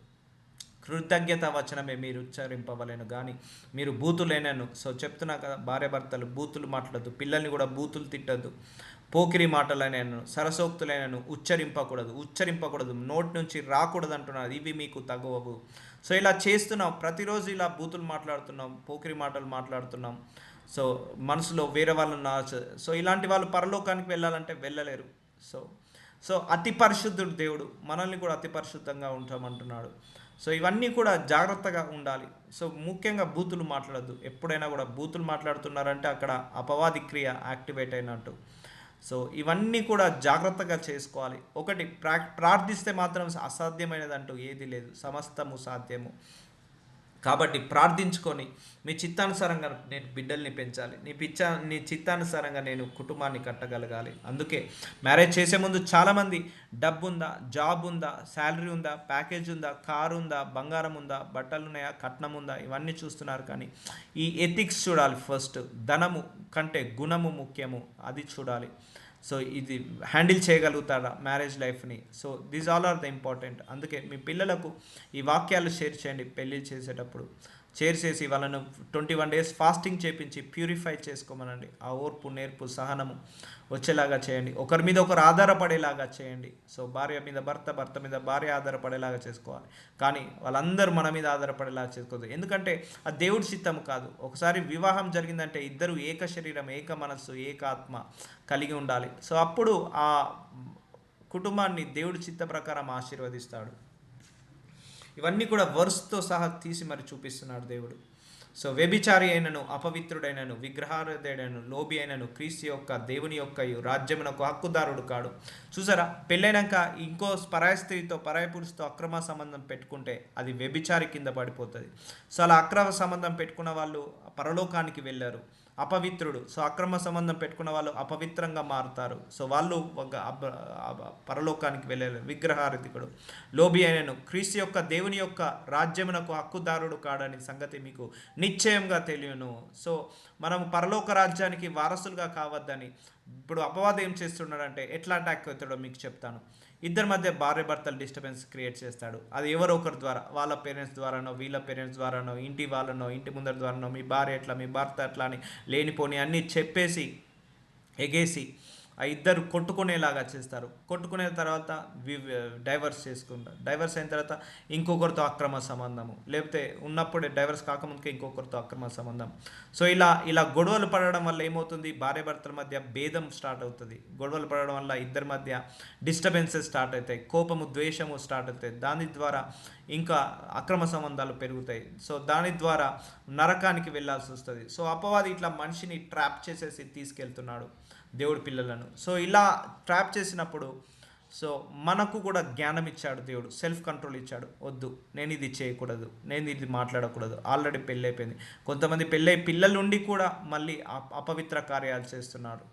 కృతజ్ఞత వచనమే మీరు ఉచ్చరింపవలేను కానీ మీరు బూతులేనను. సో చెప్తున్నా కదా, భార్య భర్తలు బూతులు మాట్లాడద్దు, పిల్లల్ని కూడా బూతులు తిట్టద్దు, పోకిరి మాటలైనను సరసోక్తులైనను ఉచ్చరింపకూడదు, నోటి నుంచి రాకూడదు అంటున్నారు. ఇవి మీకు తగవవు. సో ఇలా చేస్తున్నాం, ప్రతిరోజు ఇలా బూతులు మాట్లాడుతున్నాం, పోకిరి మాటలు మాట్లాడుతున్నాం. సో మనసులో వేరే వాళ్ళని సో ఇలాంటి వాళ్ళు పరలోకానికి వెళ్ళాలంటే వెళ్ళలేరు. సో సో అతి పరిశుద్ధుడు దేవుడు, మనల్ని కూడా అతి పరిశుద్ధంగా ఉంటామంటున్నాడు. సో ఇవన్నీ కూడా జాగ్రత్తగా ఉండాలి. సో ముఖ్యంగా బూతులు మాట్లాడద్దు. ఎప్పుడైనా కూడా బూతులు మాట్లాడుతున్నారంటే అక్కడ అపవాది క్రియ యాక్టివేట్ అయినట్టు. సో ఇవన్నీ కూడా జాగ్రత్తగా చేసుకోవాలి. ఒకటి, ప్రార్థిస్తే మాత్రం అసాధ్యమైనదంటూ ఏది లేదు, సమస్తము సాధ్యము. కాబట్టి ప్రార్థించుకొని మీ చిత్తానుసారంగా నేను బిడ్డల్ని పెంచాలి, నీ చిత్తానుసారంగా నేను కుటుంబాన్ని కట్టగలగాలి. అందుకే మ్యారేజ్ చేసే ముందు చాలామంది డబ్బు ఉందా, జాబ్ ఉందా, శాలరీ ఉందా, ప్యాకేజ్ ఉందా, కారు ఉందా, బంగారం ఉందా, బట్టలు ఉన్నాయా, కట్నం ఉందా, ఇవన్నీ చూస్తున్నారు. కానీ ఈ ఎథిక్స్ చూడాలి ఫస్ట్. ధనము కంటే గుణము ముఖ్యము, అది చూడాలి. సో ఇది హ్యాండిల్ చేయగలుగుతారా మ్యారేజ్ లైఫ్ని. So these all are the important. అందుకే మీ పిల్లలకు ఈ వాక్యాలు షేర్ చేయండి. పెళ్ళి చేసేటప్పుడు షేర్ చేసి వాళ్ళను 21 days ఫాస్టింగ్ చేపించి ప్యూరిఫై చేసుకోమనండి. ఆ ఓర్పు, నేర్పు, సహనము వచ్చేలాగా చేయండి. ఒకరి మీద ఒకరు ఆధారపడేలాగా చేయండి. సో భార్య మీద భర్త, భర్త మీద భార్య ఆధారపడేలాగా చేసుకోవాలి. కానీ వాళ్ళందరూ మన మీద ఆధారపడేలాగా చేసుకోవద్దు. ఎందుకంటే ఆ దేవుడి చిత్తం కాదు. ఒకసారి వివాహం జరిగిందంటే ఇద్దరు ఏక శరీరం, ఏక మనస్సు, ఏక ఆత్మ కలిగి ఉండాలి. సో అప్పుడు ఆ కుటుంబాన్ని దేవుడి చిత్త ప్రకారం ఆశీర్వదిస్తాడు. ఇవన్నీ కూడా వర్స్తో సహా తీసి మరి చూపిస్తున్నాడు దేవుడు. సో వ్యభిచారి అయినను, అపవిత్రుడైనను, విగ్రహారాధుడైనను, లోబి అయినను క్రీస్తు యొక్క దేవుని యొక్క రాజ్యమునకు హక్కుదారుడు కాడు. చూసారా, పెళ్ళైనాక ఇంకో పరాయి స్త్రీతో, పరాయి పురుషుతో అక్రమ సంబంధం పెట్టుకుంటే అది వ్యభిచారి కింద పడిపోతుంది. సో అలా అక్రమ సంబంధం పెట్టుకున్న వాళ్ళు పరలోకానికి వెళ్ళారు. అపవిత్రుడు, సో అక్రమ సంబంధం పెట్టుకున్న వాళ్ళు అపవిత్రంగా మారుతారు. సో వాళ్ళు పరలోకానికి వెళ్ళారు. విగ్రహారధికుడు, లోబి అయినను క్రీస్తు యొక్క దేవుని యొక్క రాజ్యమునకు హక్కుదారుడు కాడని సంగతి మీకు నిశ్చయంగా తెలియను. సో మనం పరలోక రాజ్యానికి వారసులుగా కావద్దని ఇప్పుడు అపవాదం ఏం చేస్తున్నాడంటే ఎట్లా అటాక్ అవుతాడో మీకు చెప్తాను. ఇద్దరి మధ్య భార్య భర్తలు డిస్టర్బెన్స్ క్రియేట్ చేస్తాడు. అది ఎవరో ఒకరి ద్వారా, వాళ్ళ పేరెంట్స్ ద్వారానో, వీళ్ళ పేరెంట్స్ ద్వారానో, ఇంటి వాళ్ళనో, ఇంటి ముందరి ద్వారానో, మీ భార్య ఎట్లా, మీ భర్త ఎట్లా అని లేనిపోని అన్నీ చెప్పేసి ఎగేసి ఆ ఇద్దరు కొట్టుకునేలాగా చేస్తారు. కొట్టుకునే తర్వాత డైవర్స్ చేసుకుంటారు. డైవర్స్ అయిన తర్వాత ఇంకొకరితో అక్రమ సంబంధము, లేకపోతే ఉన్నప్పుడే డైవర్స్ కాకముందుకే ఇంకొకరితో అక్రమ సంబంధం. సో ఇలా గొడవలు పడడం వల్ల ఏమవుతుంది, భార్య భర్తల మధ్య భేదం స్టార్ట్ అవుతుంది. గొడవలు పడడం వల్ల ఇద్దరి మధ్య డిస్టర్బెన్సెస్ స్టార్ట్ అవుతాయి, కోపము, ద్వేషము స్టార్ట్ అవుతాయి. దాని ద్వారా ఇంకా అక్రమ సంబంధాలు పెరుగుతాయి. సో దాని ద్వారా నరకానికి వెళ్ళాల్సి వస్తుంది. సో అపవాది ఇట్లా మనిషిని ట్రాప్ చేసేసి తీసుకెళ్తున్నాడు దేవుడి పిల్లలను. సో ఇలా ట్రాప్ చేసినప్పుడు సో మనకు కూడా జ్ఞానం ఇచ్చాడు దేవుడు, సెల్ఫ్ కంట్రోల్ ఇచ్చాడు. వద్దు, నేను ఇది చేయకూడదు, నేను ఇది మాట్లాడకూడదు. ఆల్రెడీ పెళ్ళి అయిపోయింది. కొంతమంది పెళ్ళై పిల్లలుండి కూడా మళ్ళీ అపవిత్ర కార్యాలు చేస్తున్నారు.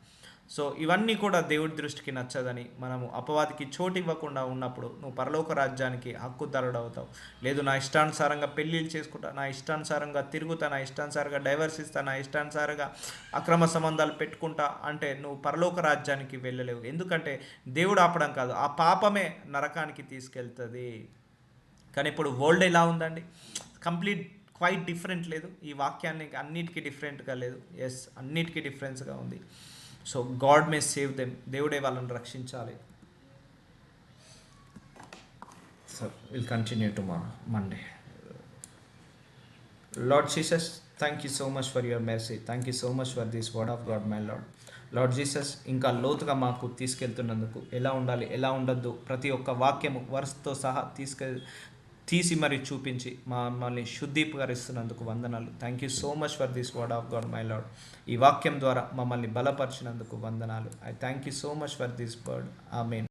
సో ఇవన్నీ కూడా దేవుడి దృష్టికి నచ్చదని మనము అపవాదికి చోటు ఇవ్వకుండా ఉన్నప్పుడు నువ్వు పరలోక రాజ్యానికి హక్కుదారుడు అవుతావు. లేదు, నా ఇష్టానుసారంగా పెళ్ళిళ్ళు చేసుకుంటా, నా ఇష్టానుసారంగా తిరుగుతా, నా ఇష్టానుసారంగా డైవర్స్ ఇస్తా, నా ఇష్టానుసారంగా అక్రమ సంబంధాలు పెట్టుకుంటా అంటే నువ్వు పరలోక రాజ్యానికి వెళ్ళలేవు. ఎందుకంటే దేవుడు ఆపడం కాదు, ఆ పాపమే నరకానికి తీసుకెళ్తుంది. కానీ ఇప్పుడు వరల్డ్ ఎలా ఉందండి, కంప్లీట్ క్వైట్ డిఫరెంట్ లేదు. ఈ వాక్యాన్ని అన్నిటికీ డిఫరెంట్గా లేదు. ఎస్, అన్నిటికీ డిఫరెన్స్గా ఉంది. సో గాడ్ మే సేవ్ దెమ్, దేవుడే వాళ్ళని రక్షించాలి. So will continue tomorrow, Monday. Lord Jesus, thank you so much for your mercy. Thank you so much for this word of God my lord. Lord Jesus, ఇంకా లోతుగా మాకు తీసుకెళ్తున్నందుకు, ఎలా ఉండాలి, ఎలా ఉండద్దు, ప్రతి ఒక్క వాక్యము వర్స్తో సహా తీసి మరి చూపించి మమ్మల్ని శుద్ధీకరిస్తున్నందుకు వందనాలు. Thank you so much for this word of God my lord. ఈ వాక్యం ద్వారా మమ్మల్ని బలపరిచినందుకు వందనాలు. I thank you so much for this word. Amen.